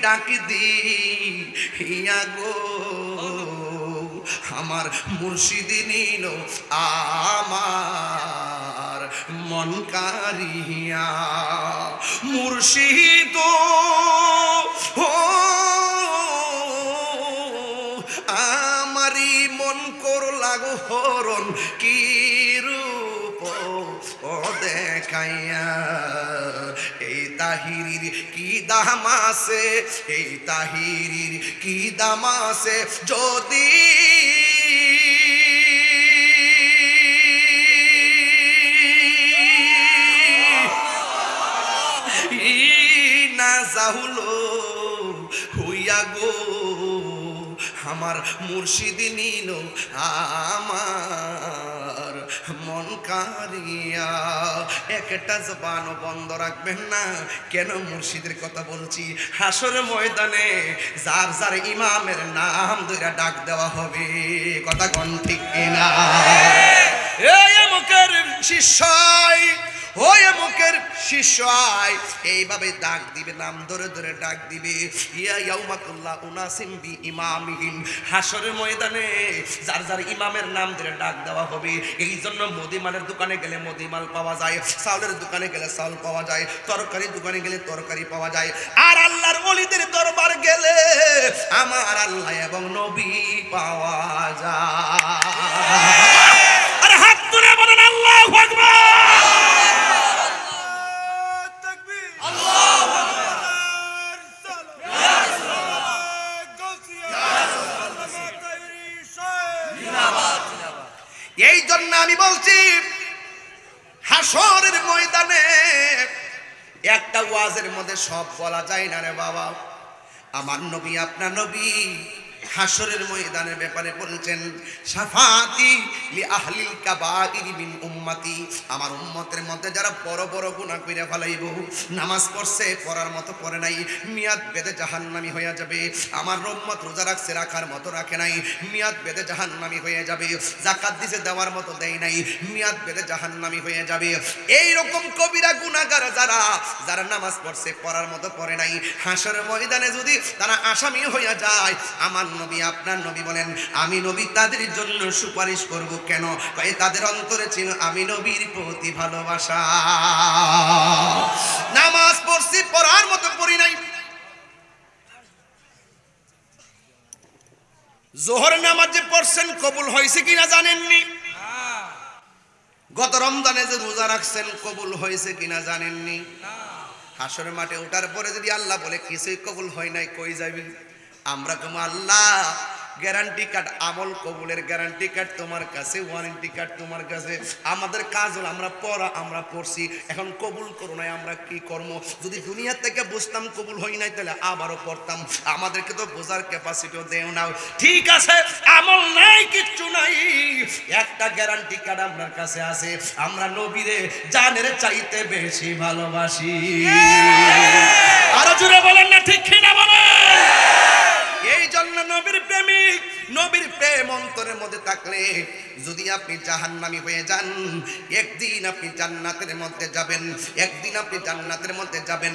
ডাক দি হইয়া গো আমার মুর্শিদ নিল আমার মন কারিয়া মুর্শিদ ও আমারি মন করলা গো হরণ কি রূপ ও দেখাইয়া এই তাহিরির কি দাম আছে এই তাহিরির কি দাম আছে যদি না যাহুলো হইয়া গো আমার মুর্শিদ নিল আমার মন কারিয়া একটা জবান বন্ধ রাখবেন না কেন মুর্শিদের কথা বলছি হাসর ময়দানে যার যার ইমামের নাম ধরে ডাক দেওয়া হবে কথা কোন ঠিক কিনা এই মুখের শিষ্যাই ওই মুখের শিষ্যাই এইভাবে ডাক দিবে নাম ধরে ধরে ডাক দিবে ইয়া ইয়াউমাতুল্লাহ উনাসিম বি ইমামিহিম হাসরের ময়দানে যার যার ইমামের নাম ধরে ডাক দেওয়া হবে এই জন্য মুদিমালের দোকানে গেলে মুদিমাল পাওয়া যায় চাউলের দোকানে গেলে চাউল পাওয়া যায় তরকারির দোকানে গেলে তরকারি পাওয়া যায় আর আল্লাহর ওলিদের দরবার গেলে আমার আল্লাহ এবং নবী পাওয়া যায় আর হাত তুলে বলেন আল্লাহু আকবার এই জন্য আমি বলছি হাসরের ময়দানে একটা ওয়াজের মধ্যে সব বলা যায় না রে বাবা আমার নবী আপনার নবী হাসরের ময়দানের ব্যাপারে বলেছেন শাফাতি লি আহলিল কাবাইর মিন উম্মতি আমার উম্মতের মধ্যে যারা বড় বড় গুনাহ কইরা ফেলাইব নামাজ পড়ছে পড়ার মতো পড়ে নাই মিয়াদ বেদে জাহান্নামী হয়ে যাবে আমার উম্মত রোজা রাখছে রাখার মতো রাখে নাই মিয়াদ বেদে জাহান্নামী হয়ে যাবে যাকাত দিতে দেওয়ার মতো দেয় নাই মিয়াদ বেদে জাহান্নামী হয়ে যাবে এই রকম কবিরা গুনাহগার যারা নামাজ পড়ছে পড়ার মতো পড়ে নাই হাসরের ময়দানে যদি তারা আসামি হয়ে যায় আমার নবী আপনার নবী বলেন আমি নবী তাদের জন্য সুপারিশ করব কেন কয় তাদের অন্তরে ছিল আমি নবীর প্রতি ভালোবাসা নামাজ পড়ছি পড়ার মতো পড়ি নাই জোহর নামাজ যে পড়ছেন কবুল হয়েছে কিনা জানেননি গত রমজানে যে রোজা রাখছেন কবুল হয়েছে কিনা জানেননি হাসরের মাঠে ওঠার পরে যদি আল্লাহ বলে কিছুই কবুল হয় নাই কই যাবি আমরা কম আল্লাহ গ্যারান্টি কার্ড আমল কবুলের গ্যারান্টি কার্ড তোমার কাছে ওয়ারেন্টি কার্ড তোমার কাছে আমাদের কাজ হলো আমরা পড়া আমরা পড়ছি এখন কবুল করো নাই আমরা কি করব যদি দুনিয়া থেকে বুঝতাম কবুল হই নাই তাহলে আবারও পড়তাম আমাদেরকে তো বোঝার ক্যাপাসিটিও দেও নাও ঠিক আছে আমল নাই কিচ্ছু নাই একটা গ্যারান্টি কার্ড আপনার কাছে আছে আমরা নবীরে জানের চাইতে বেশি ভালোবাসি আরো জোরে বলেন না ঠিক কিনা বলেন এই জন্য নবীর প্রেমিক নবীর প্রেম অন্তরের মধ্যে থাকলে যদি আপনি জাহান্নামী হয়ে যান একদিন আপনি জান্নাতের মধ্যে যাবেন একদিন আপনি জান্নাতের মধ্যে যাবেন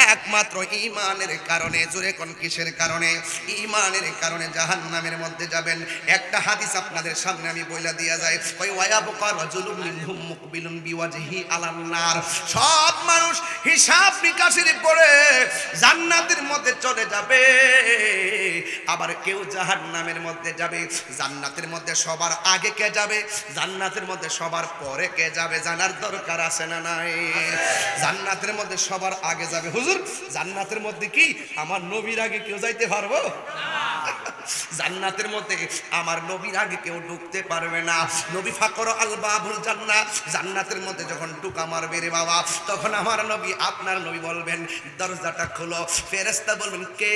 একমাত্র ঈমানের কারণে জোরে কোন কিসের কারণে ঈমানের কারণে জাহান্নামের মধ্যে যাবেন একটা হাদিস আপনাদের সামনে আমি বইলা দিয়া যাই ওই ওয়ায়াবকা রাজুলুম মিনহুম মুকবিলুন বিওয়াজহি আলান নার সব মানুষ হিসাব নিকাশের পরে জান্নাতের মধ্যে চলে যাবে আবার কেউ জাহান্নামের মধ্যে যাবে জান্নাতের মধ্যে সবার আগে কে যাবে জান্নাতের মধ্যে সবার পরে কে যাবে জানার দরকার আছে না নাই জান্নাতের মধ্যে সবার আগে যাবে হুজুর জান্নাতের মধ্যে কি আমার নবীর আগে কেউ যাইতে পারবো জান্নাতের মধ্যে আমার নবীর আগে কেউ ঢুকতে পারবে না নবী ফাকর আল বাবুল জান্নাত জান্নাতের মধ্যে যখন ঢুকা মারবে রে বাবা তখন আমার নবী আপনার নবী বলবেন দরজাটা খোলো ফেরেশতা বলবেন কে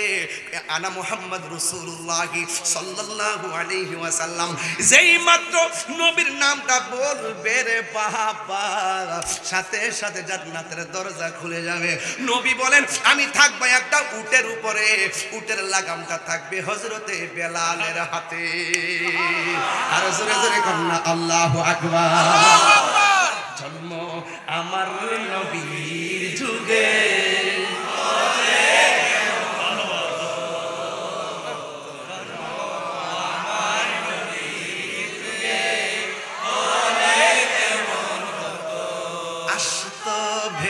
আনা মুহাম্মদ রাসূলুল্লাহ সাল্লাল্লাহু আলাইহি ওয়াসাল্লাম যেই মাত্র নবীর নামটা বলবে রে বাবা সাথে সাথে জান্নাতের দরজা খুলে যাবে নবী বলেন আমি থাকবো একটা উটের উপরে উটের লাগামটা থাকবে হযরতে বেলালের হাতে আর জোরে জোরে কন্না আল্লাহু আকবার জন্ম আমার নবীর যুগে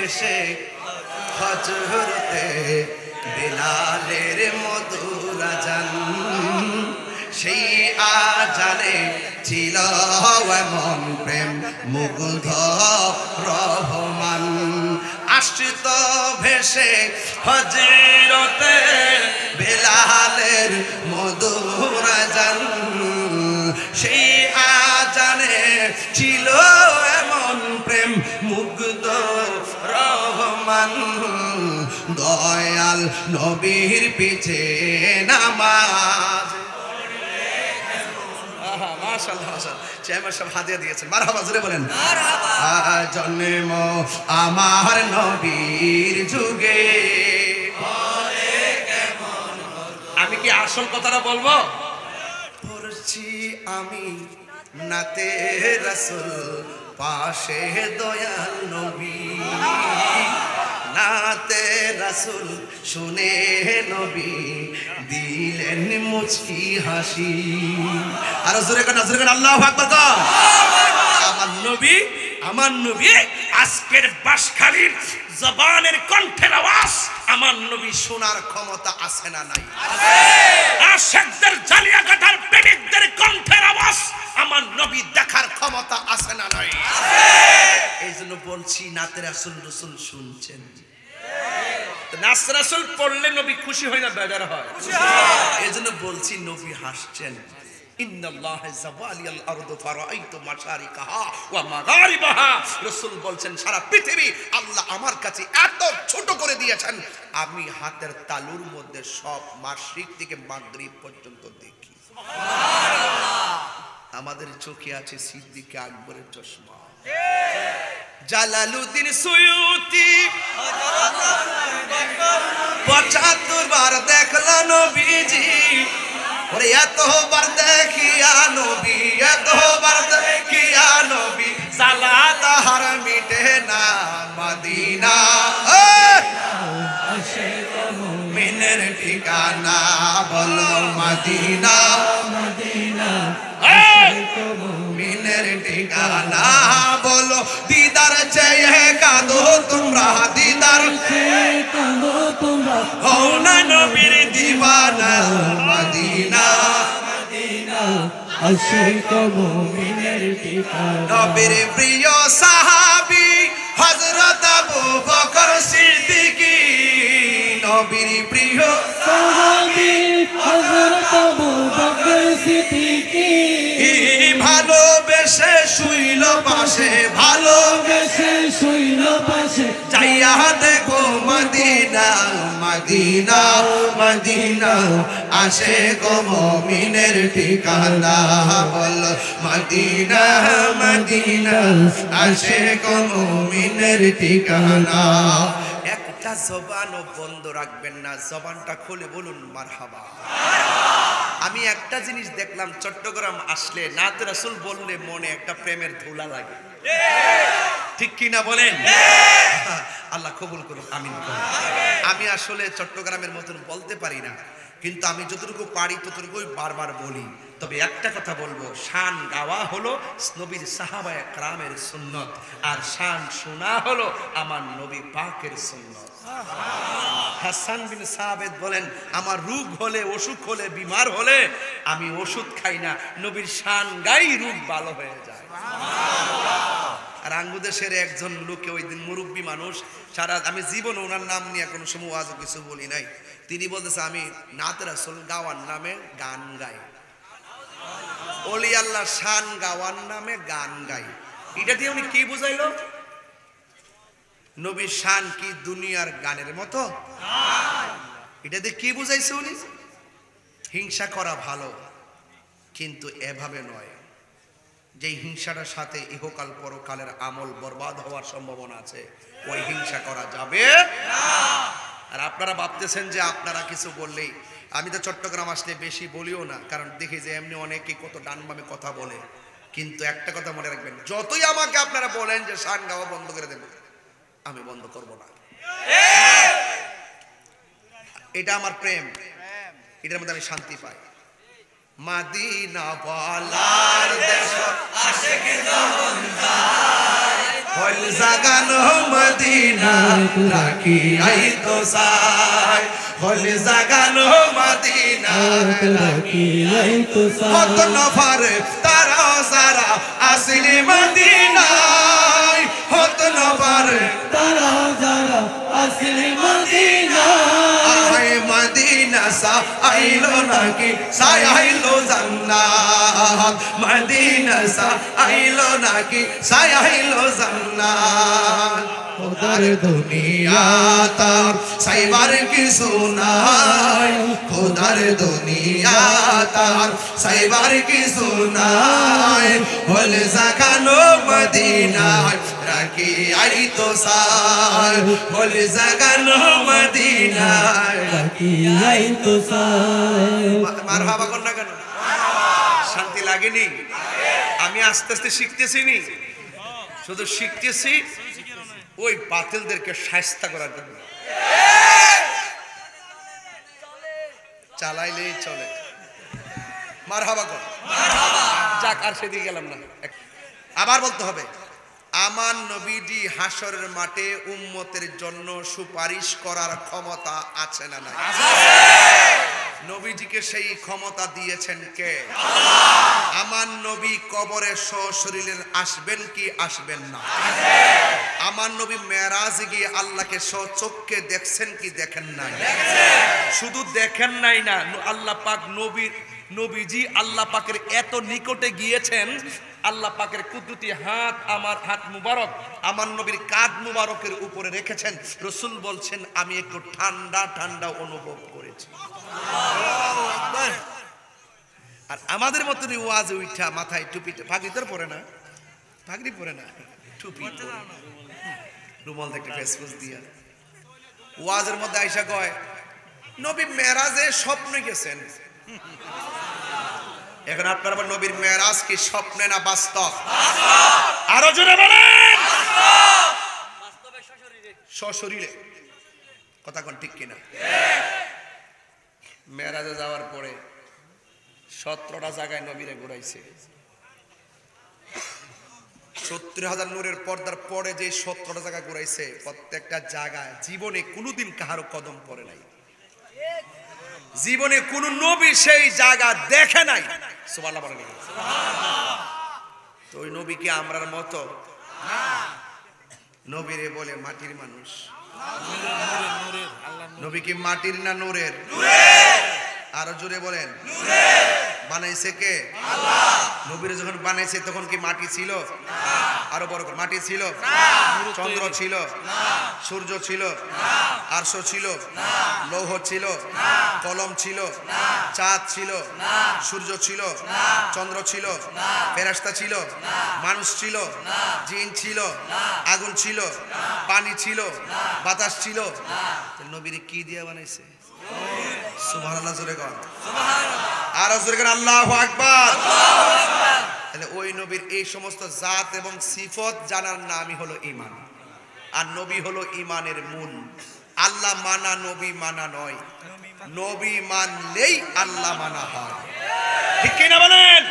ভেসে হজরতে বেলালের মধুর আজান, সেই আজানে ছিল এমন প্রেম মুগ্ধ রহমান। আশ্রিত ভেসে হজরতে বেলালের মধুর আজান, সেই আজানে ছিল এমন প্রেম মুগ্ধ রহমান। দয়াল নবীর পিছে নামাজ, মাশাআল্লাহ মাশাআল্লাহ, চেয়ারম্যান সাহেব হাদিয়া দিয়েছেন, মারহাবা জোরে বলেন মারহাবা। জন্ম আমার নবীর যুগে, আমি কি আসল কথাটা বলবো? পড়ছি আমি নাতে রাসূল, পাশে দয়াল নবী, নাতে রাসূল শুনে নবী দিলেন মুচকি হাসি। আর জোরে কান আল্লাহু আকবার। আমার নবী আজকের বাঁশখালীর জবানের কণ্ঠের আওয়াজ আমার নবী শোনার ক্ষমতা আছে না নাই? আশিকদের জালিয়াকাটার প্রেমিকদের কণ্ঠের আওয়াজ আমার নবী দেখার ক্ষমতা আছে না নাই? এই জন্য বলছি নাতে রাসূল রাসূল শুনছেন, নাস রাসূল পড়লে নবী খুশি হয় না বেজার হয়? এই জন্য বলছি নবী হাসছেন। ইন্নাল্লাহা যাওয়ালিয়াল আরদ ফারাআইতু মাশারিকাহা ওয়া মাগারিবাহা, রাসূল বলছেন সারা পৃথিবী আল্লাহ আমার কাছে এত ছোট করে দিয়েছেন, আমি হাতের তালুর মধ্যে সব মাশরিক থেকে মাগরিব পর্যন্ত দেখি। সুবহানাল্লাহ। আমাদের চোখে আছে সিদ্দিক আকবরের চশমা। জালালউদ্দিন সুয়ুতি ৭৫ বার দেখলা নবীজি, ওরে এতবার দেখিয়া নবী, এতবার দেখিয়া নবী, সালা তাহার মিটে না মদিনা, মিনের ঠিকানা বলো মদিনা, মিনের ঠিকানা বলো, দিদার চেয়ে কাঁদো তোমরা, দিদার চেয়ে কাঁদো তোমরা, হও না নবীর দিওয়ানা মদিনা, আশিক মুমিনের ঠিকানা। নবীর প্রিয় সাহাবী হযরত আবু বকর সিদ্দিক, নবীর প্রিয় সাহাবী হযরত আবু বকর সিদ্দিক, ভালোবেসে শুইল পাশে, ভালোবেসে শুইল পাশে, যাইয়া দেখো মদিনা, মদিনা মদিনা, আশিক মুমিনের ঠিকানা বল মদিনা, মদিনা আশিক মুমিনের ঠিকানা। একটা জবানও বন্ধ রাখবেন না, জবানটা খুলে বলুন মারহাবা। আমি একটা জিনিস দেখলাম, চট্টগ্রাম আসলে নাতে রাসূল বললে মনে একটা প্রেমের ধুলা লাগে, ঠিক কি না বলেন? আল্লাহ কবুল করুন, আমিন। আমি আসলে চট্টগ্রামের মতন বলতে পারি না, কিন্তু আমি যতটুকু পারি ততটুকুই বারবার বলি। তবে একটা কথা বলবো, শান গাওয়া হলো নবীর সাহাবায়ে কেরামের সুন্নত, আর শান শোনা হলো আমার নবী পাকের সুন্নত। হাসান বিন সাবিত বলেন, আমার রোগ হলে, অসুখ হলে, বিমার হলে আমি ওষুধ খাই না, নবীর শান গাই, রোগ ভালো হয়ে যায়। আর আঙ্গুদেশের একজন লোকে ওই দিন মুরব্বী মানুষ, সারা আমি জীবনে ওনার নাম নিয়ে কোনো সময় আজও কিছু বলি নাই, তিনি বলতেছে আমি নাতে রাসূল গাওয়ার নামে গান গাই, ওলি আল্লাহ শান গাওয়ার নামে গান গাই। এটা দিয়ে উনি কি বুঝাইলো? নবীর শান কি দুনিয়ার গানের মতো? এটা দিয়ে কি বুঝাইছে উনি? হিংসা করা ভালো, কিন্তু এভাবে নয়, যে হিংসাটার সাথে ইহকাল পরকালের আমল বরবাদ হওয়ার সম্ভাবনা আছে, ওই হিংসা করা যাবে না। আর আপনারা ভাবতেছেন যে আপনারা কিছু বললেই, আমি তো চট্টগ্রাম আসলে বেশি বলিও না, কারণ দেখি যে এমনি অনেকে কত ডান বামে কথা বলে, কিন্তু একটা কথা মনে রাখবেন, যতই আমাকে আপনারা বলেন যে শান গাওয়া বন্ধ করে দেবেন, আমি বন্ধ করব না। এটা আমার প্রেম, এটার মধ্যে আমি শান্তি পাই। মদিনা বলার দেশ আশিক জবান যায়, জাগানো মদিনা রাখি আই তো সাই হল জাগানো মদিনা রাখি আই তো সাই কত নফর তারা সারা আসলি মদিনায় হত নফর তারা সারা আসলি মদিনায় মদিনা সা আইলো নাকি সাই আইলো জান্নাত মদিনা সা আইলো নাকি সাই আইলো জান্নাত খোদার দুনিয়া তার সাইবার কি সুনাই খোদার দুনিয়া তার সাইবার কি সুনাই হল জাগানো মদিনায় রাখি আই তো সাই হল জাগানো মদিনায় রাখি আই তো সাই মারহাবা কর না কেন শান্তি লাগেনি আমি আস্তে আস্তে শিখতেছি নি শুধু শিখতেছি ওই বাতিলদেরকে শায়েস্তা করার জন্য চালাইলেই চলে মারহাবা কর যাক আর সেদিকে গেলাম না আবার বলতে হবে আমার নবীজি হাসরের মাঠে উম্মতের জন্য সুপারিশ করার ক্ষমতা আছে না নাই নবীজিকে সেই ক্ষমতা দিয়েছেন কে আমার নবী কবরে সশরীরে আসবেন কি আসবেন না আমার নবী মেরাজে গিয়ে আল্লাহকে সচক্ষে দেখছেন কি দেখেন নাই শুধু দেখেন নাই না আল্লাহ পাক নবীজি আল্লাহ পাকের এত নিকটে গিয়েছেন আল্লাহ পাকের কুদরতি হাত আমার হাত মুবারক আমার নবীর কাঁধ মুবারকের উপরে রেখেছেন রাসূল বলছেন আমি একটু ঠান্ডা ঠান্ডা অনুভব করেছি আর আমাদের মতন ওয়াজ উঠা মাথায় টুপি পাগড়ি তো পরে না পাগড়ি পরে না টুপি রুমাল দেখতে ফেসফুস দিয়া ওয়াজের মধ্যে আয়েশা কয় নবী মেরাজে স্বপ্নে গেছেন এখন আপনারা বলেন নবীর মেরাজ কি স্বপ্নে না বাস্তব আরো জোরে বলেন বাস্তবে সশরীরে কথা কোন ঠিক কিনা মেরাজে যাওয়ার পরে 17টা জায়গায় নবীরে ঘুরাইছে 70,000 নূরের পর্দার পরে যে 17টা জায়গা ঘুরাইছে প্রত্যেকটা জায়গায় জীবনে কোনোদিন কাহারো কদম পড়ে নাই জীবনে কোন নবী সেই জায়গা দেখে নাই সুবহানাল্লাহ বলেন সুবহানাল্লাহ তো ওই নবী কি আমরার মতো না নবীরে বলে মাটির মানুষ নবী কি মাটির না নূরের নূরের আরো জোরে বলেন নূরের বানাইছে কে আল্লাহ নবীরে যখন বানাইছে তখন কি মাটি ছিল না আরো বড় করে মাটি ছিল না চন্দ্র ছিল না সূর্য ছিল না আরশ ছিল না লৌহ ছিল না কলম ছিল না চাঁদ ছিল না সূর্য ছিল না চন্দ্র ছিল না ফেরেশতা ছিল না মানুষ ছিল না জিন ছিল না আগুন ছিল না পানি ছিল না বাতাস ছিল না নবীরে কি দিয়ে বানাইছে সুবহানাল্লাহ জোরে কর সুবহানাল্লাহ আর জোরে কর আল্লাহু আকবার আল্লাহু আকবার তাহলে ওই নবীর এই সমস্ত জাত এবং সিফত জানার নামই হলো ঈমান আর নবী হলো ঈমানের মূল আল্লাহ মানা নবী মানা নয় নবী মানলেই আল্লাহ মানা হয় ঠিক কি না বলেন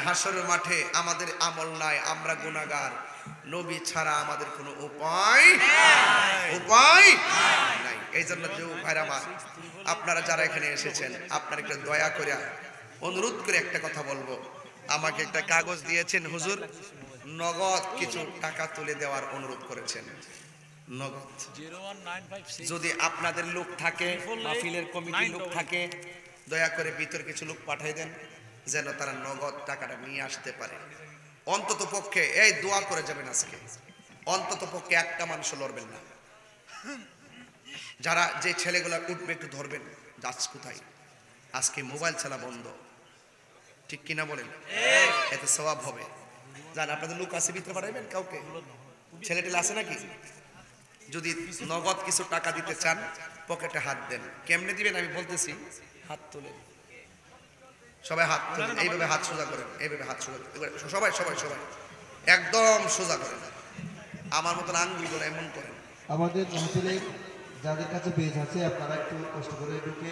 হাসরের মাঠে আমাদের আমল নাই আমরা গুনাহগার নবী ছাড়া আমাদের কোনো উপায় নাই এই জন্য যে ভাইরা আমার আপনারা যারা এখানে এসেছেন আপনারা একটু দয়া করে অনুরোধ করে একটা কথা বলবো আমাকে একটা কাগজ দিয়েছেন হুজুর নগদ কিছু টাকা তুলে দেওয়ার অনুরোধ করেছেন নগদ যদি আপনাদের লোক থাকে মাহফিলের কমিটির লোক থাকে দয়া করে ভিতরে কিছু লোক পাঠিয়ে দেন যেন তারা নগদ টাকাটা নিয়ে আসতে পারে অন্তত পক্ষে এই দোয়া করে যাবেন আজকে অন্তত পক্ষে একটা মানুষ লড়বেন না যারা যে ছেলেগুলা উঠবে একটু ধরবেন যাচ্ছে কোথায় আজকে মোবাইল চালা বন্ধ ঠিক কিনা বলেন এতে সওয়াব হবে জান আপনাদের লোক আছে ভিতরে পাঠাবেন কাউকে ছেলেটেলে আছে নাকি যদি নগদ কিছু টাকা দিতে চান পকেটে হাত দেন কেমনে দিবেন আমি বলতেছি হাত তুলে সবাই হাত তুলেন এইভাবে হাত সোজা করেন এইভাবে হাত সোজা সবাই সবাই সবাই একদম সোজা করেন আমার মতন আঙ্গুলগুলো এমন করেন
আমাদের মাহফিলে যাদের কাছে পেজ আছে আপনারা একটু কষ্ট করে ঢুকে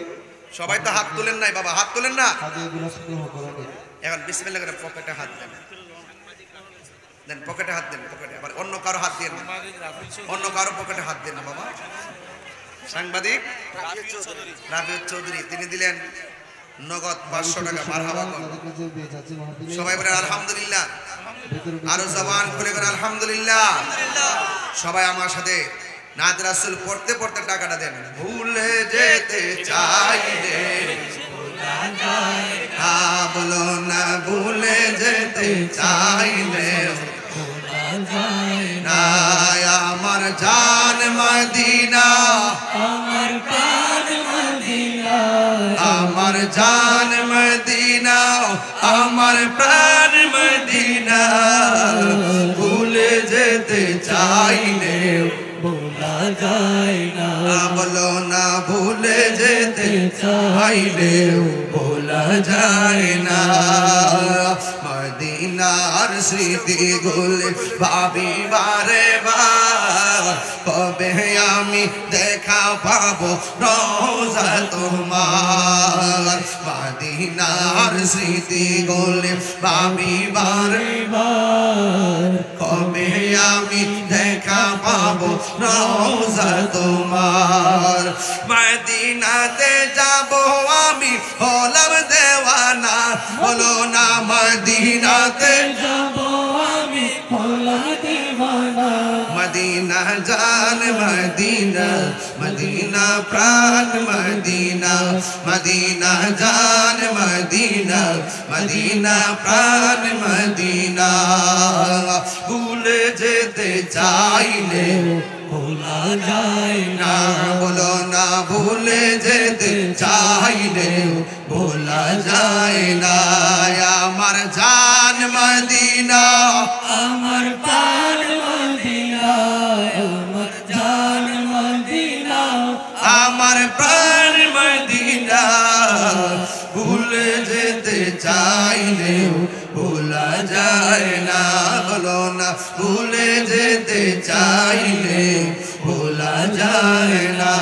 সবাই তো হাত তুলেন নাই বাবা হাত তুলেন না
হাদিয়াগুলো সংগ্রহ করেন
এখন বিসমিল্লাহ করে পকেটে হাত দেন দেন পকেটে হাত দেন, পকেটে। আবার অন্য কারো হাত দিয়ে না,
সাংবাদিক রাফিল চৌধুরী।
অন্য কারো পকেটে হাত দেন না বাবা। সাংবাদিক রাফিউল চৌধুরী তিনি দিলেন নগদ 500 টাকা। মারহাবা বল।
যাদের কাছে বেজ আছে মাহফিলে
সবাই বলেন আলহামদুলিল্লাহ।
ভেতরে
আরো জবান খুলে বলেন আলহামদুলিল্লাহ। সবাই আমার সাথে নাত রাসূল পড়তে পড়তে টাকাটা দেন। ভুলে যেতে চাইলে বলো না, ভুলে যেতে চাইলে না, আমার জান মদিনা, আমার জান মদিনা, আমার প্রাণ মদিনা, ভুলে যেতে চাইলে
বলা যায় না,
বলো না, ভুলে যেতে চাইলে বলা যায় না। মদিনার স্মৃতিগুলি ভাবি বারে বার, কবে আমি দেখা পাবো রোজা তোমার। মদিনার স্মৃতিগুলি ভাবি বারে বার, কবে আমি দেখা পাবো রোজা তোমার। মদিনাতে যাব আমি হলাম দেওয়ানা, বলো না মদিনাতে
যাব আমি ভোলা দিওয়ানা,
মদিনা জান মদিনা, মদিনা প্রাণ মদিনা, মদিনা জান মদিনা, মদিনা প্রাণ মদিনা, ভুলে যেতে চাইলে
ভোলা যায় না,
না, বলো না, ভুলে যেতে চাইলে ভোলা যায় না। আমার জান মদিনা,
আমার প্রাণ মদিনা, আমার জান মদিনা,
আমার প্রাণ মদিনা, ভুলে যেতে চাইলে ভোলা যায় না, বলো না, ভুলে যেতে চাইলে ভোলা যায় না।